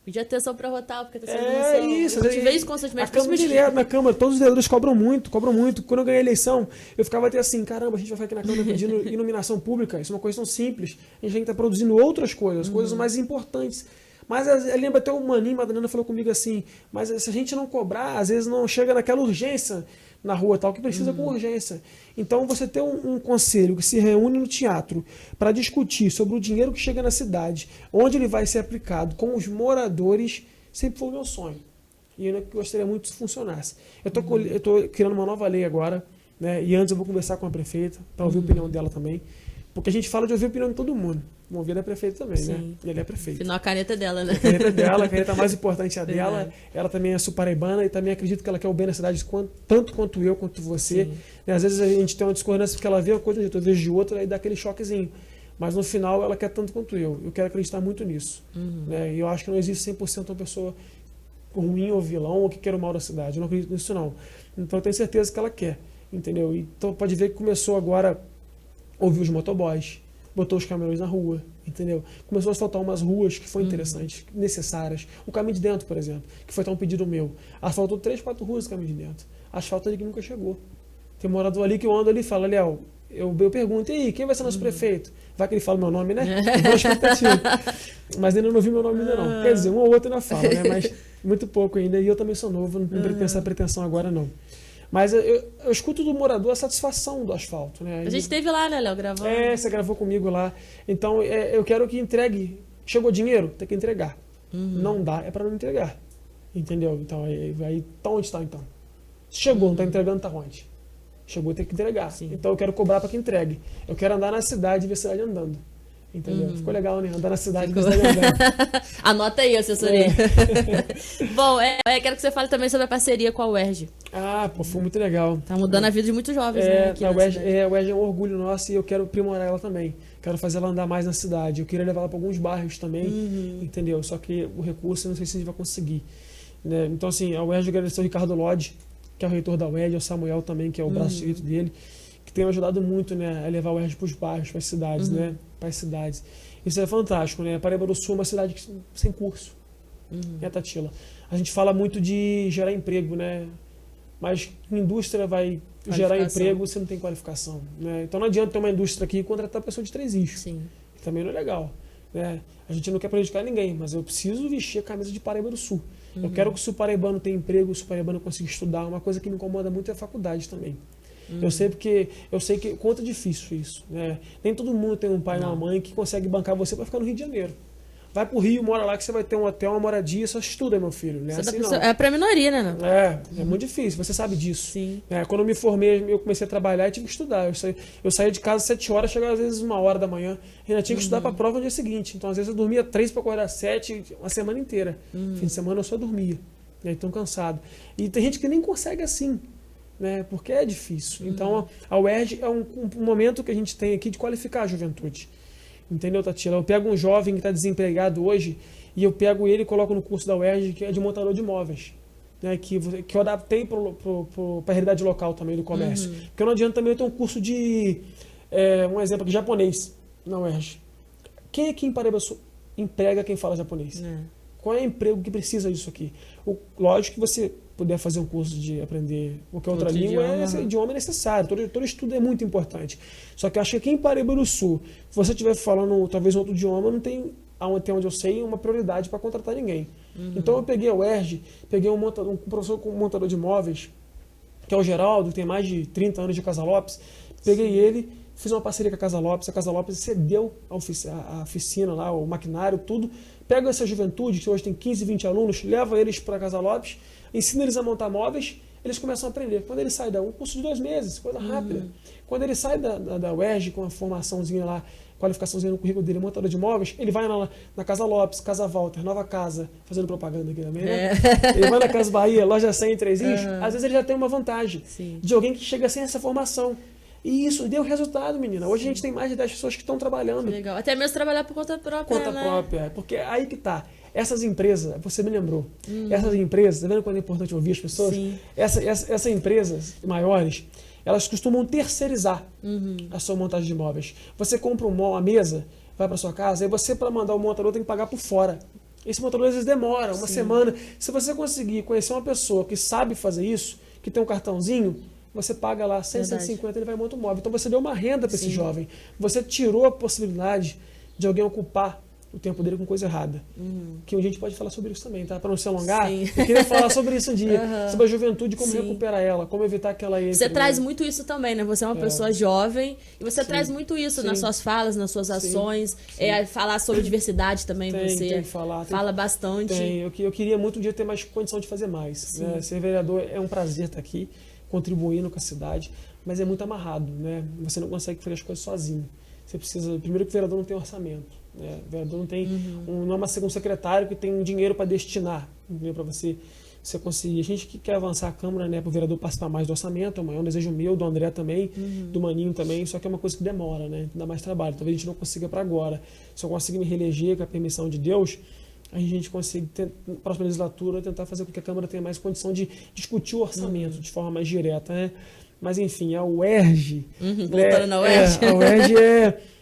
Podia ter só para votar, porque tá sendo isso. Eu tive isso constantemente. A Câmara direto, na Câmara, todos os vereadores cobram muito. Quando eu ganhei a eleição, eu ficava até assim: caramba, a gente vai ficar aqui na Câmara pedindo iluminação pública. Isso é uma coisa tão simples. A gente tem que estar produzindo outras coisas, coisas mais importantes. Mas eu lembro até o Maninho, Madalena falou comigo assim: mas se a gente não cobrar, às vezes não chega naquela urgência na rua tal, que precisa com urgência. Então você ter um conselho que se reúne no teatro para discutir sobre o dinheiro que chega na cidade, onde ele vai ser aplicado com os moradores, sempre foi o meu sonho. E eu gostaria muito que isso funcionasse. Eu estou criando uma nova lei agora, né? E antes eu vou conversar com a prefeita para ouvir a opinião dela também. Porque a gente fala de ouvir a opinião de todo mundo. Vamos ouvir da prefeita também, Sim. né? E ele é prefeito. Afinal, a caneta é dela, né? A caneta é dela, a caneta mais importante é a dela. Ela também é suparaibana e também acredito que ela quer o bem na cidade tanto quanto eu, quanto você. Né? Às vezes a gente tem uma discordância porque ela vê uma coisa de um jeito, eu vejo de outra, e dá aquele choquezinho. Mas no final ela quer tanto quanto eu. Eu quero acreditar muito nisso. Né? E eu acho que não existe 100% uma pessoa ruim ou vilão ou que quer o mal da cidade. Eu não acredito nisso, não. Então eu tenho certeza que ela quer. Entendeu? Então pode ver que começou agora a ouvir os motoboys, botou os caminhões na rua, entendeu? Começou a asfaltar umas ruas que foi interessantes, necessárias. O caminho de dentro, por exemplo, que foi até um pedido meu. Asfaltou 3, 4 ruas do caminho de dentro. Asfalto ali que nunca chegou. Tem um morador ali que eu ando ali e fala: Léo, eu pergunto: e aí, quem vai ser nosso prefeito? Vai que ele fala meu nome, né? Mas ainda não ouvi meu nome ainda não. Quer dizer, um ou outro ainda fala, né? Mas muito pouco ainda. E eu também sou novo, não tenho essa pretensão agora não. Mas eu escuto do morador a satisfação do asfalto, né? A gente esteve lá, né, Léo, gravando. Você gravou comigo lá. Então, eu quero que entregue. Chegou dinheiro? Tem que entregar. Não dá, é para não entregar. Entendeu? Então, aí tá onde está, então? Chegou, não tá entregando, tá onde? Chegou, tem que entregar. Sim. Então, eu quero cobrar para que entregue. Eu quero andar na cidade e ver a cidade andando. Entendeu? Ficou legal, né? Andar na cidade e ver a cidade andando. Anota aí, assessoria. Bom, quero que você fale também sobre a parceria com a UERJ. Foi muito legal. Tá mudando a vida de muitos jovens, né? Aqui a UERJ é um orgulho nosso e eu quero aprimorar ela também. Quero fazer ela andar mais na cidade. Eu queria levar ela para alguns bairros também, entendeu? Só que o recurso eu não sei se a gente vai conseguir. Né? Então, assim, a UERJ agradeceu o Ricardo Lodge, que é o reitor da UERJ, o Samuel também, que é o braço direito dele, que tem ajudado muito, né, a levar a UERJ para os bairros, para as cidades, né? Para as cidades. Isso é fantástico, né? Paraíba do Sul é uma cidade sem curso, né, Tatila? A gente fala muito de gerar emprego, né? Mas que indústria vai gerar emprego se não tem qualificação, né? Então não adianta ter uma indústria aqui e contratar pessoa de 3 eixos. Sim. Que também não é legal, né? A gente não quer prejudicar ninguém, mas eu preciso vestir a camisa de Paraíba do Sul. Eu quero que o paraibano tenha emprego, o paraibano consiga estudar. Uma coisa que me incomoda muito é a faculdade também. Eu sei que quanto é difícil isso, né? Nem todo mundo tem um pai e uma mãe que consegue bancar você para ficar no Rio de Janeiro. Vai pro Rio, mora lá que você vai ter um hotel, uma moradia, só estuda, meu filho. Né? Assim, não. É pra minoria, né? É muito difícil, você sabe disso. Sim. Quando eu me formei, eu comecei a trabalhar e tive que estudar. Eu saía de casa às 7 horas, chegava às vezes 1h da manhã, e ainda tinha que estudar para a prova no dia seguinte. Então, às vezes, eu dormia 3 para acordar 7, uma semana inteira. Fim de semana eu só dormia, né? Tão cansado. E tem gente que nem consegue assim, né? Porque é difícil. Então, a UERJ é um momento que a gente tem aqui de qualificar a juventude. Entendeu, Tatila? Eu pego um jovem que está desempregado hoje e eu pego ele e coloco no curso da UERJ, que é de montador de imóveis, né? Que eu adaptei para a realidade local também do comércio. Porque não adianta também eu ter um curso de, um exemplo aqui, japonês na UERJ. Quem aqui em Paraíba emprega quem fala japonês? Qual é o emprego que precisa disso aqui? Lógico que você puder fazer um curso de aprender qualquer outra língua, esse idioma é necessário, todo estudo é muito importante. Só que eu acho que aqui em Paraíba do Sul, se você estiver falando talvez outro idioma, não tem, até onde eu sei, uma prioridade para contratar ninguém. Então eu peguei a UERJ, peguei um professor montador de imóveis, que é o Geraldo, que tem mais de 30 anos de Casa Lopes, peguei ele, fiz uma parceria com a Casa Lopes cedeu a oficina lá, o maquinário, tudo, pego essa juventude, que hoje tem 15, 20 alunos, leva eles para a Casa Lopes, ensina eles a montar móveis, eles começam a aprender. Quando ele sai um curso de 2 meses, coisa rápida. Quando ele sai da UERJ com a formaçãozinha lá, qualificaçãozinha no currículo dele, montador de móveis, ele vai na Casa Lopes, Casa Walter, Nova Casa, fazendo propaganda aqui também, né? Ele vai na Casa Bahia, Loja 100, 3 eixos, às vezes ele já tem uma vantagem de alguém que chega sem essa formação. E isso deu resultado, menina. Hoje a gente tem mais de 10 pessoas que estão trabalhando. Legal. Até mesmo trabalhar por conta própria, porque aí que tá. Essas empresas, você me lembrou, essas empresas, tá vendo quando é importante ouvir as pessoas? Sim. Essas empresas maiores, elas costumam terceirizar a sua montagem de imóveis. Você compra uma mesa, vai para sua casa, e você, para mandar o montador, tem que pagar por fora. Esse montador às vezes demora uma semana. Se você conseguir conhecer uma pessoa que sabe fazer isso, que tem um cartãozinho, você paga lá 100, 150, ele vai montar um móvel. Então você deu uma renda para esse jovem. Você tirou a possibilidade de alguém ocupar o tempo dele com coisa errada. Que a gente pode falar sobre isso também, tá? Para não se alongar, eu queria falar sobre isso um dia. Sobre a juventude, como recuperar ela, como evitar que ela entre. Você traz muito isso também, né? Você é uma pessoa jovem e você traz muito isso nas suas falas, nas suas ações. Falar sobre diversidade também, você fala bastante. Eu queria muito um dia ter mais condição de fazer mais. Né? Ser vereador é um prazer estar aqui, contribuindo com a cidade, mas é muito amarrado, né? Você não consegue fazer as coisas sozinho. Você precisa... Primeiro que o vereador não tem orçamento. Né? O vereador não tem... não é um secretário que tem dinheiro para destinar, para você conseguir. A gente que quer avançar a Câmara, né, para o vereador participar mais do orçamento, é um desejo meu, do André também, do Maninho também, só que é uma coisa que demora, né? Dá mais trabalho. Talvez a gente não consiga para agora. Se eu conseguir me reeleger com a permissão de Deus, a gente consegue, na próxima legislatura, tentar fazer com que a Câmara tenha mais condição de discutir o orçamento de forma mais direta, né? Mas, enfim, a UERJ... Voltando na UERJ. A UERJ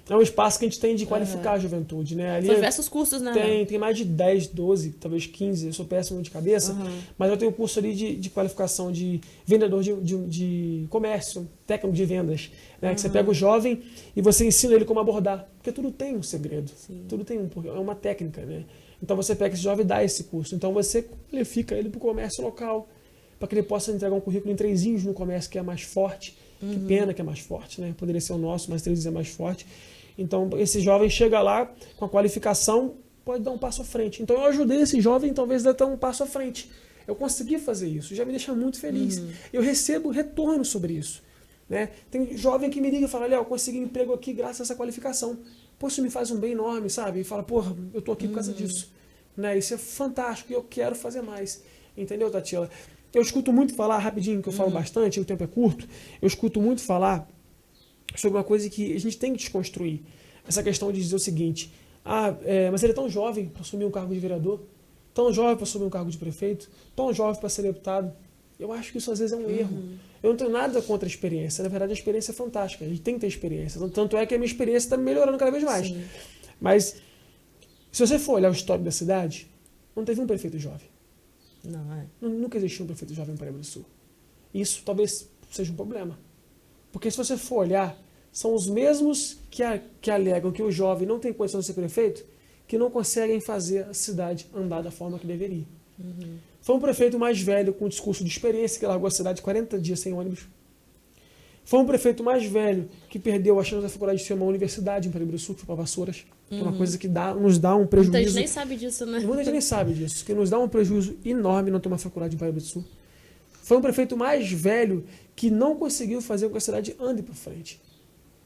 é um espaço que a gente tem de qualificar a juventude, né? Ali são diversos cursos, né? Tem mais de 10, 12, talvez 15, eu sou péssimo de cabeça, mas eu tenho um curso ali de qualificação de vendedor de comércio, técnico de vendas, né? Que você pega o jovem e você ensina ele como abordar, porque tudo tem um segredo, tudo tem é uma técnica, né? Então você pega esse jovem e dá esse curso, então você qualifica ele para o comércio local, para que ele possa entregar um currículo em 3 anos no comércio que é mais forte. Que pena que é mais forte, né? Poderia ser o nosso, mas 3 anos é mais forte. Então, esse jovem chega lá com a qualificação, pode dar um passo à frente. Então, eu ajudei esse jovem, talvez, a dar um passo à frente. Eu consegui fazer isso, já me deixa muito feliz. Eu recebo retorno sobre isso. Né? Tem jovem que me liga e fala, Léo, eu consegui um emprego aqui graças a essa qualificação. Pô, isso me faz um bem enorme, sabe? E fala, porra, eu tô aqui por causa disso. Né? Isso é fantástico e eu quero fazer mais. Entendeu, Tatiana? Eu escuto muito falar, rapidinho, que eu falo bastante, o tempo é curto, eu escuto muito falar sobre uma coisa que a gente tem que desconstruir. Essa questão de dizer o seguinte, mas ele é tão jovem para assumir um cargo de vereador, tão jovem para assumir um cargo de prefeito, tão jovem para ser deputado. Eu acho que isso às vezes é um erro. Eu não tenho nada contra a experiência. Na verdade, a experiência é fantástica. A gente tem que ter experiência. Tanto é que a minha experiência está melhorando cada vez mais. Sim. Mas, se você for olhar o histórico da cidade, não teve um prefeito jovem. Nunca existiu um prefeito jovem em Paraíba do Sul. Isso talvez seja um problema. Porque se você for olhar, são os mesmos que alegam que o jovem não tem condição de ser prefeito, que não conseguem fazer a cidade andar da forma que deveria. Foi um prefeito mais velho, com um discurso de experiência, que largou a cidade 40 dias sem ônibus. Foi um prefeito mais velho, que perdeu a chance da faculdade de ser uma universidade em Paraíba do Sul, que foi para Vassouras, que é uma coisa que nos dá um prejuízo. Muita gente nem sabe disso, né? Muita gente nem sabe disso, que nos dá um prejuízo enorme não ter uma faculdade em Paraíba do Sul. Foi um prefeito mais velho, que não conseguiu fazer com que a cidade ande para frente.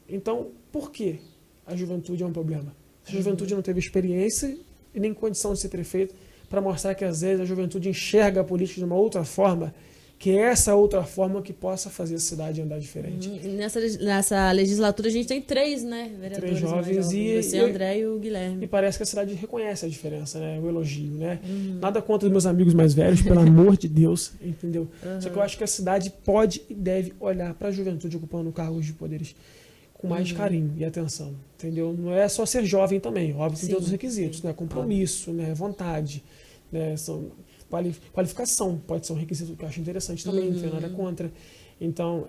Então, por que a juventude é um problema? A juventude não teve experiência e nem condição de ser prefeito, para mostrar que às vezes a juventude enxerga a política de uma outra forma, que é essa outra forma que possa fazer a cidade andar diferente. Nessa legislatura a gente tem 3, né, vereadores 3 jovens e você, André e o Guilherme. E parece que a cidade reconhece a diferença, né, o elogio, né? Nada contra os meus amigos mais velhos, pelo amor de Deus, entendeu? Só que eu acho que a cidade pode e deve olhar para a juventude ocupando cargos de poderes com mais carinho e atenção, entendeu? Não é só ser jovem também, óbvio que tem todos os requisitos, né? Compromisso, né? Vontade, né? Qualificação pode ser um requisito que eu acho interessante também, não tenho nada contra. Então,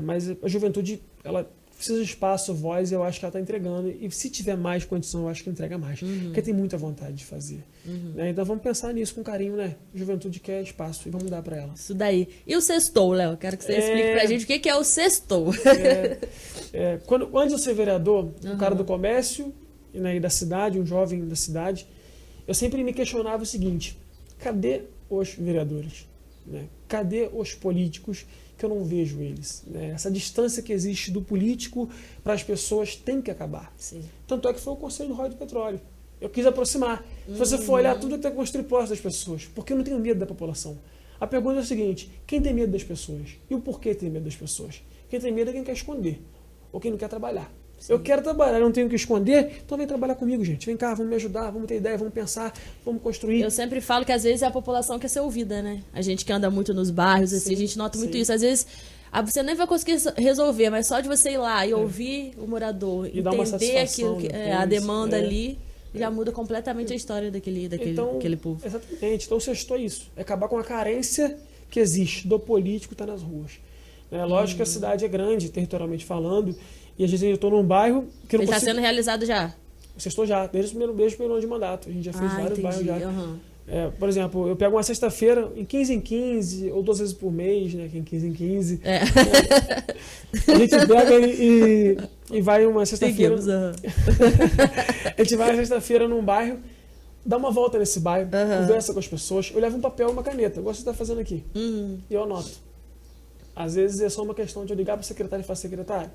mas a juventude, ela precisa de espaço, voz, e eu acho que ela está entregando. E se tiver mais condição, eu acho que entrega mais. Porque tem muita vontade de fazer. Né? Então vamos pensar nisso com carinho, né? A juventude quer espaço e vamos dar para ela. Isso daí. E o sextou, Léo? Quero que você explique pra gente o que é o sextou. Antes de ser vereador, um cara do comércio, né, e da cidade, um jovem da cidade, eu sempre me questionava o seguinte: cadê os vereadores? Né? Cadê os políticos que eu não vejo eles? Né? Essa distância que existe do político para as pessoas tem que acabar. Sim. Tanto é que foi o Conselho do Royal do Petróleo. Eu quis aproximar. Se você for olhar, tudo tem que construir próximo das pessoas, porque eu não tenho medo da população. A pergunta é a seguinte: quem tem medo das pessoas? E o porquê tem medo das pessoas? Quem tem medo é quem quer esconder, ou quem não quer trabalhar. Sim. Eu quero trabalhar, eu não tenho o que esconder, então vem trabalhar comigo, gente. Vem cá, vamos me ajudar, vamos ter ideia, vamos pensar, vamos construir. Eu sempre falo que às vezes a população quer ser ouvida, né? A gente que anda muito nos bairros, assim, a gente nota muito isso. Às vezes você nem vai conseguir resolver, mas só de você ir lá e ouvir o morador, e entender aquilo a demanda ali, já muda completamente a história daquele povo. Exatamente. Então, sextou isso. É acabar com a carência que existe do político estar nas ruas. Lógico que a cidade é grande, territorialmente falando, e às vezes eu estou num bairro que eu não consigo... Está sendo realizado já? Sextou já, desde o primeiro ano de mandato. A gente já fez vários bairros já. Por exemplo, eu pego uma sexta-feira, em 15, ou 2 vezes por mês, né? Que em 15. A gente pega e vai uma sexta-feira. A gente vai uma sexta-feira num bairro, dá uma volta nesse bairro, conversa com as pessoas. Eu levo um papel e uma caneta, igual você está fazendo aqui. E eu anoto. Às vezes é só uma questão de eu ligar para o secretário e falar: secretário,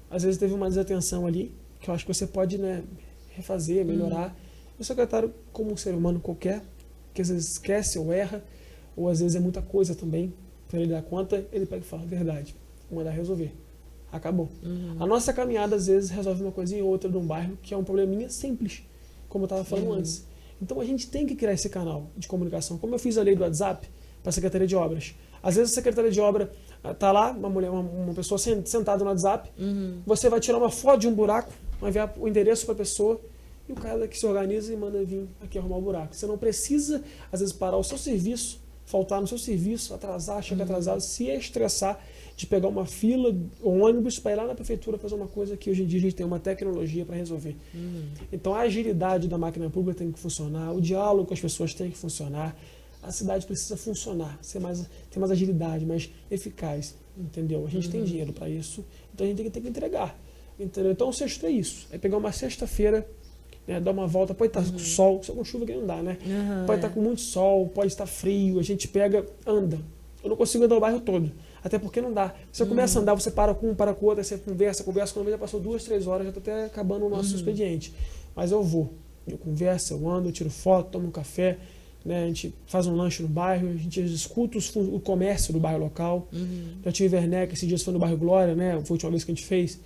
às vezes teve uma desatenção ali, que eu acho que você pode, né, refazer, melhorar. O secretário, como um ser humano qualquer, que às vezes esquece ou erra, ou às vezes é muita coisa também, para ele dar conta, ele pega e fala: verdade, vou mandar resolver. Acabou. A nossa caminhada, às vezes, resolve uma coisinha ou outra de um bairro, que é um probleminha simples, como eu estava falando antes. Então a gente tem que criar esse canal de comunicação. Como eu fiz a lei do WhatsApp para a Secretaria de Obras. Às vezes a Secretaria de Obra está lá, uma pessoa sentada no WhatsApp, você vai tirar uma foto de um buraco, vai enviar o endereço para a pessoa, e o cara daqui se organiza e manda vir aqui arrumar o buraco. Você não precisa, às vezes, parar o seu serviço, faltar no seu serviço, atrasar, chegar atrasado, se estressar de pegar uma fila, um ônibus, para ir lá na prefeitura fazer uma coisa que hoje em dia a gente tem uma tecnologia para resolver. Então a agilidade da máquina pública tem que funcionar, o diálogo com as pessoas tem que funcionar, a cidade precisa funcionar, ter mais agilidade, mais eficaz, entendeu? A gente tem dinheiro para isso, então a gente tem que entregar, entendeu? Então o sexto é isso, é pegar uma sexta-feira, né, dar uma volta, pode estar com sol, só com chuva que não dá, né? Pode estar com muito sol, pode estar frio, a gente pega, anda. Eu não consigo andar o bairro todo, até porque não dá. Você começa a andar, você para com um, para com o outro, aí você conversa, quando já passou 2, 3 horas, já está até acabando o nosso expediente. Mas eu converso, eu ando, eu tiro foto, tomo um café, né, a gente faz um lanche no bairro, a gente escuta o comércio do bairro local. Já tive Werneck, esses dias foi no bairro Glória, né, foi a última vez que a gente fez.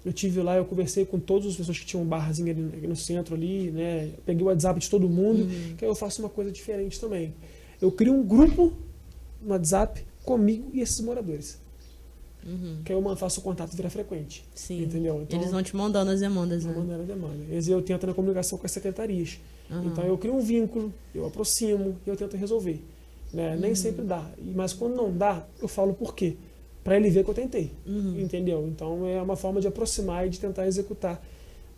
Eu tive lá, eu conversei com todas as pessoas que tinham um barzinho ali no centro ali, né, peguei o WhatsApp de todo mundo, que aí eu faço uma coisa diferente também. Eu crio um grupo no WhatsApp comigo e esses moradores. Que aí eu faço o contato virar frequente. Sim. Entendeu? Então, eles vão te mandando as demandas, né? Mandando a demanda. Eu tento na comunicação com as secretarias. Então eu crio um vínculo, eu aproximo e eu tento resolver. Né? Nem sempre dá. Mas quando não dá, eu falo por quê. Para ele ver que eu tentei. Entendeu? Então é uma forma de aproximar e de tentar executar,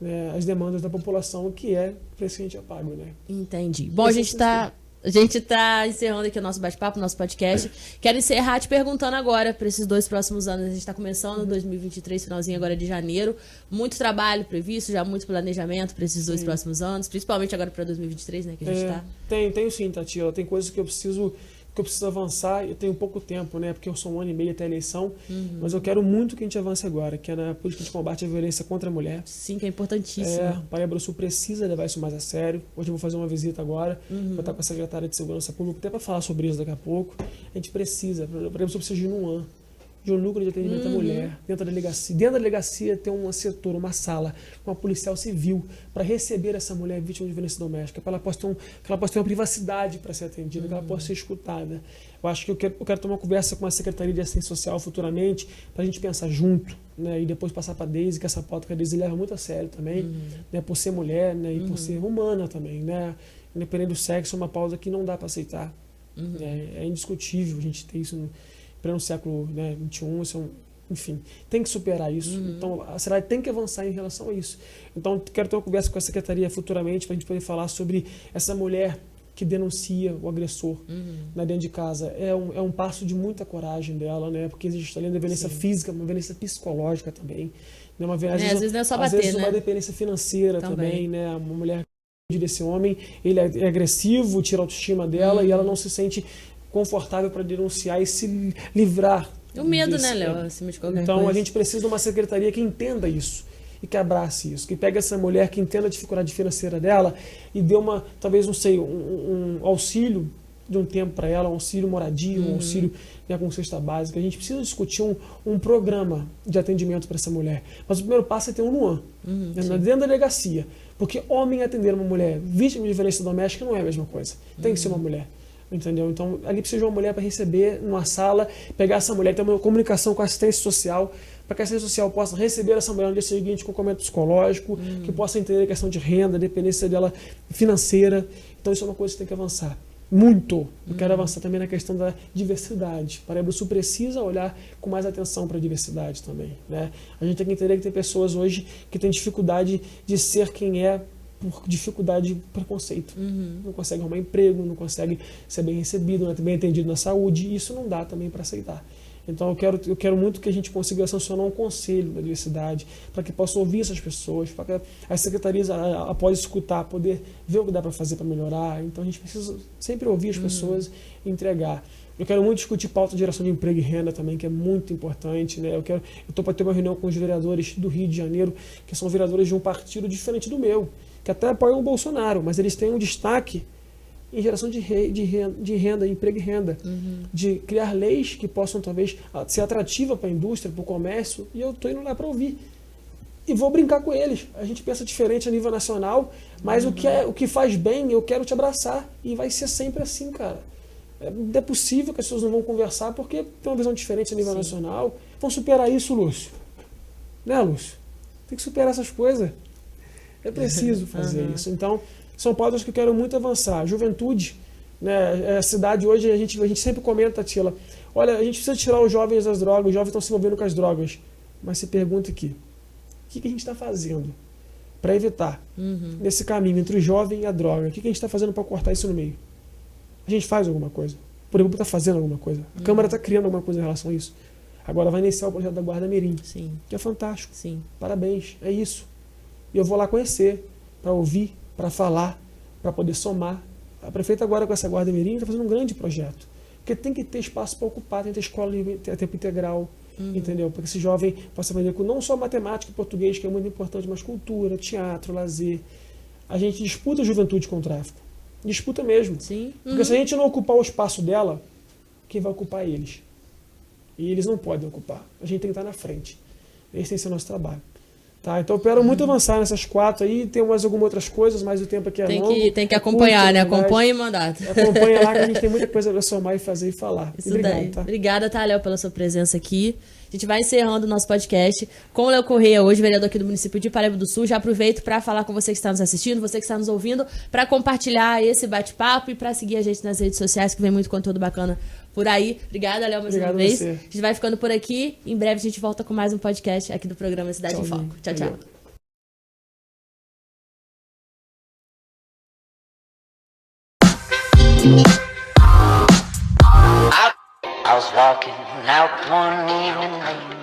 né, as demandas da população, que é o preço que a gente paga, né? Entendi. Bom, a gente tá encerrando aqui o nosso bate-papo, o nosso podcast. Quero encerrar te perguntando agora, para esses 2 próximos anos. A gente está começando 2023, finalzinho agora de janeiro. Muito trabalho previsto, já muito planejamento para esses 2 próximos anos, principalmente agora para 2023, né, que a gente tá. Tenho sim, Tatiana. Tem coisas que eu preciso avançar. Eu tenho pouco tempo, né, porque eu sou 1 ano e meio até a eleição, mas eu quero muito que a gente avance agora, que é na política de combate à violência contra a mulher. Sim, que é importantíssimo. Paraíba do Sul precisa levar isso mais a sério. Hoje eu vou fazer uma visita agora, vou estar com a secretária de Segurança Pública, até para falar sobre isso daqui a pouco. A gente precisa, Paraíba do Sul precisa de um ano. De um núcleo de atendimento à mulher, dentro da delegacia. Dentro da delegacia tem um setor, uma sala, com uma policial civil, para receber essa mulher vítima de violência doméstica, para que ela possa ter uma privacidade para ser atendida, que ela possa ser escutada. Eu acho que eu quero tomar uma conversa com a Secretaria de Assistência Social futuramente, para a gente pensar junto, né, e depois passar para a Deise, que essa pauta que a Deise leva muito a sério também, né, por ser mulher, né, e por ser humana também. Né, independente do sexo, é uma pauta que não dá para aceitar. É indiscutível a gente ter isso no século, né, 21, enfim, tem que superar isso. Então, a cidade tem que avançar em relação a isso. Então, quero ter uma conversa com a secretaria futuramente para a gente poder falar sobre essa mulher que denuncia o agressor, né, dentro de casa. É um passo de muita coragem dela, né, porque existe além da violência física, uma violência psicológica também. Né, às vezes não é só bater, às vezes né? uma dependência financeira também, né, uma mulher desse homem, ele é agressivo, tira a autoestima dela e ela não se sente confortável para denunciar e se livrar. O medo, né, Léo? Acima de qualquer então coisa. a gente precisa de uma secretaria que entenda isso e que abrace isso, que pegue essa mulher, que entenda a dificuldade financeira dela e dê talvez, não sei, um auxílio de um tempo para ela, um auxílio moradia, um auxílio, né, com cesta básica. A gente precisa discutir um programa de atendimento para essa mulher. Mas o primeiro passo é ter um NUAN, dentro da delegacia. Porque homem atender uma mulher vítima de violência doméstica não é a mesma coisa. Tem que ser uma mulher. Entendeu? Então, ali precisa de uma mulher para receber numa sala, pegar essa mulher, ter uma comunicação com a assistência social, para que a assistência social possa receber essa mulher no dia seguinte com acompanhamento psicológico, que possa entender a questão de renda, a dependência dela financeira. Então, isso é uma coisa que tem que avançar. Muito. Eu quero avançar também na questão da diversidade. Paraíba do Sul precisa olhar com mais atenção para a diversidade também. Né? A gente tem que entender que tem pessoas hoje que têm dificuldade de ser quem é, por dificuldade de preconceito. Não consegue arrumar emprego, não consegue ser bem recebido, não é bem atendido na saúde, e isso não dá também para aceitar. Então eu quero muito que a gente consiga sancionar um conselho da diversidade, para que possa ouvir essas pessoas, para que as secretarias, após escutar, poder ver o que dá para fazer para melhorar. Então a gente precisa sempre ouvir as pessoas e entregar. Eu quero muito discutir pauta de geração de emprego e renda também, que é muito importante. Né? Eu estou para ter uma reunião com os vereadores do Rio de Janeiro, que são vereadores de um partido diferente do meu, que até apoiam o Bolsonaro, mas eles têm um destaque em geração de renda, emprego e renda, de criar leis que possam talvez ser atrativas para a indústria, para o comércio, e eu estou indo lá para ouvir. E vou brincar com eles. A gente pensa diferente a nível nacional, mas o que faz bem, eu quero te abraçar, e vai ser sempre assim, cara. É possível que as pessoas não vão conversar porque tem uma visão diferente a nível nacional. Vão superar isso, Lúcio. Né, Lúcio? Tem que superar essas coisas. É preciso fazer isso. Então, são pautas que eu quero muito avançar. Juventude, né? A cidade hoje, a gente sempre comenta, Tila, olha, a gente precisa tirar os jovens das drogas, os jovens estão se envolvendo com as drogas. Mas se pergunta aqui, o que a gente está fazendo para evitar nesse caminho entre o jovem e a droga? O que a gente está fazendo para cortar isso no meio? A gente faz alguma coisa. O Poder Público está fazendo alguma coisa. A Câmara está criando alguma coisa em relação a isso. Agora vai iniciar o projeto da Guarda Mirim, Sim. que é fantástico. Sim. Parabéns, é isso. E eu vou lá conhecer, para ouvir, para falar, para poder somar. A prefeita agora com essa Guarda Mirim está fazendo um grande projeto. Porque tem que ter espaço para ocupar, tem que ter escola a tempo integral, entendeu? Para que esse jovem possa aprender com não só matemática e português, que é muito importante, mas cultura, teatro, lazer. A gente disputa a juventude com o tráfico. Disputa mesmo. Sim. Porque se a gente não ocupar o espaço dela, quem vai ocupar eles? E eles não podem ocupar. A gente tem que estar na frente. Esse tem que ser o nosso trabalho. Tá? Então eu quero muito avançar nessas 4 aí. Tem mais algumas outras coisas, mas o tempo aqui é longo. Tem que acompanhar, né? Acompanha e mandato. Acompanha lá que a gente tem muita coisa para somar e fazer e falar. Isso Obrigado, daí. tá? Obrigada, tá, Léo, pela sua presença aqui. A gente vai encerrando o nosso podcast com o Léo Correia, hoje vereador aqui do município de Paraíba do Sul. Já aproveito para falar com você que está nos assistindo, você que está nos ouvindo, para compartilhar esse bate-papo e para seguir a gente nas redes sociais, que vem muito conteúdo bacana por aí. Obrigada, Léo, mais uma vez. Você. A gente vai ficando por aqui. Em breve a gente volta com mais um podcast aqui do programa Cidade em Foco. Tchau, tchau. Obrigado. I was walking out one evening late.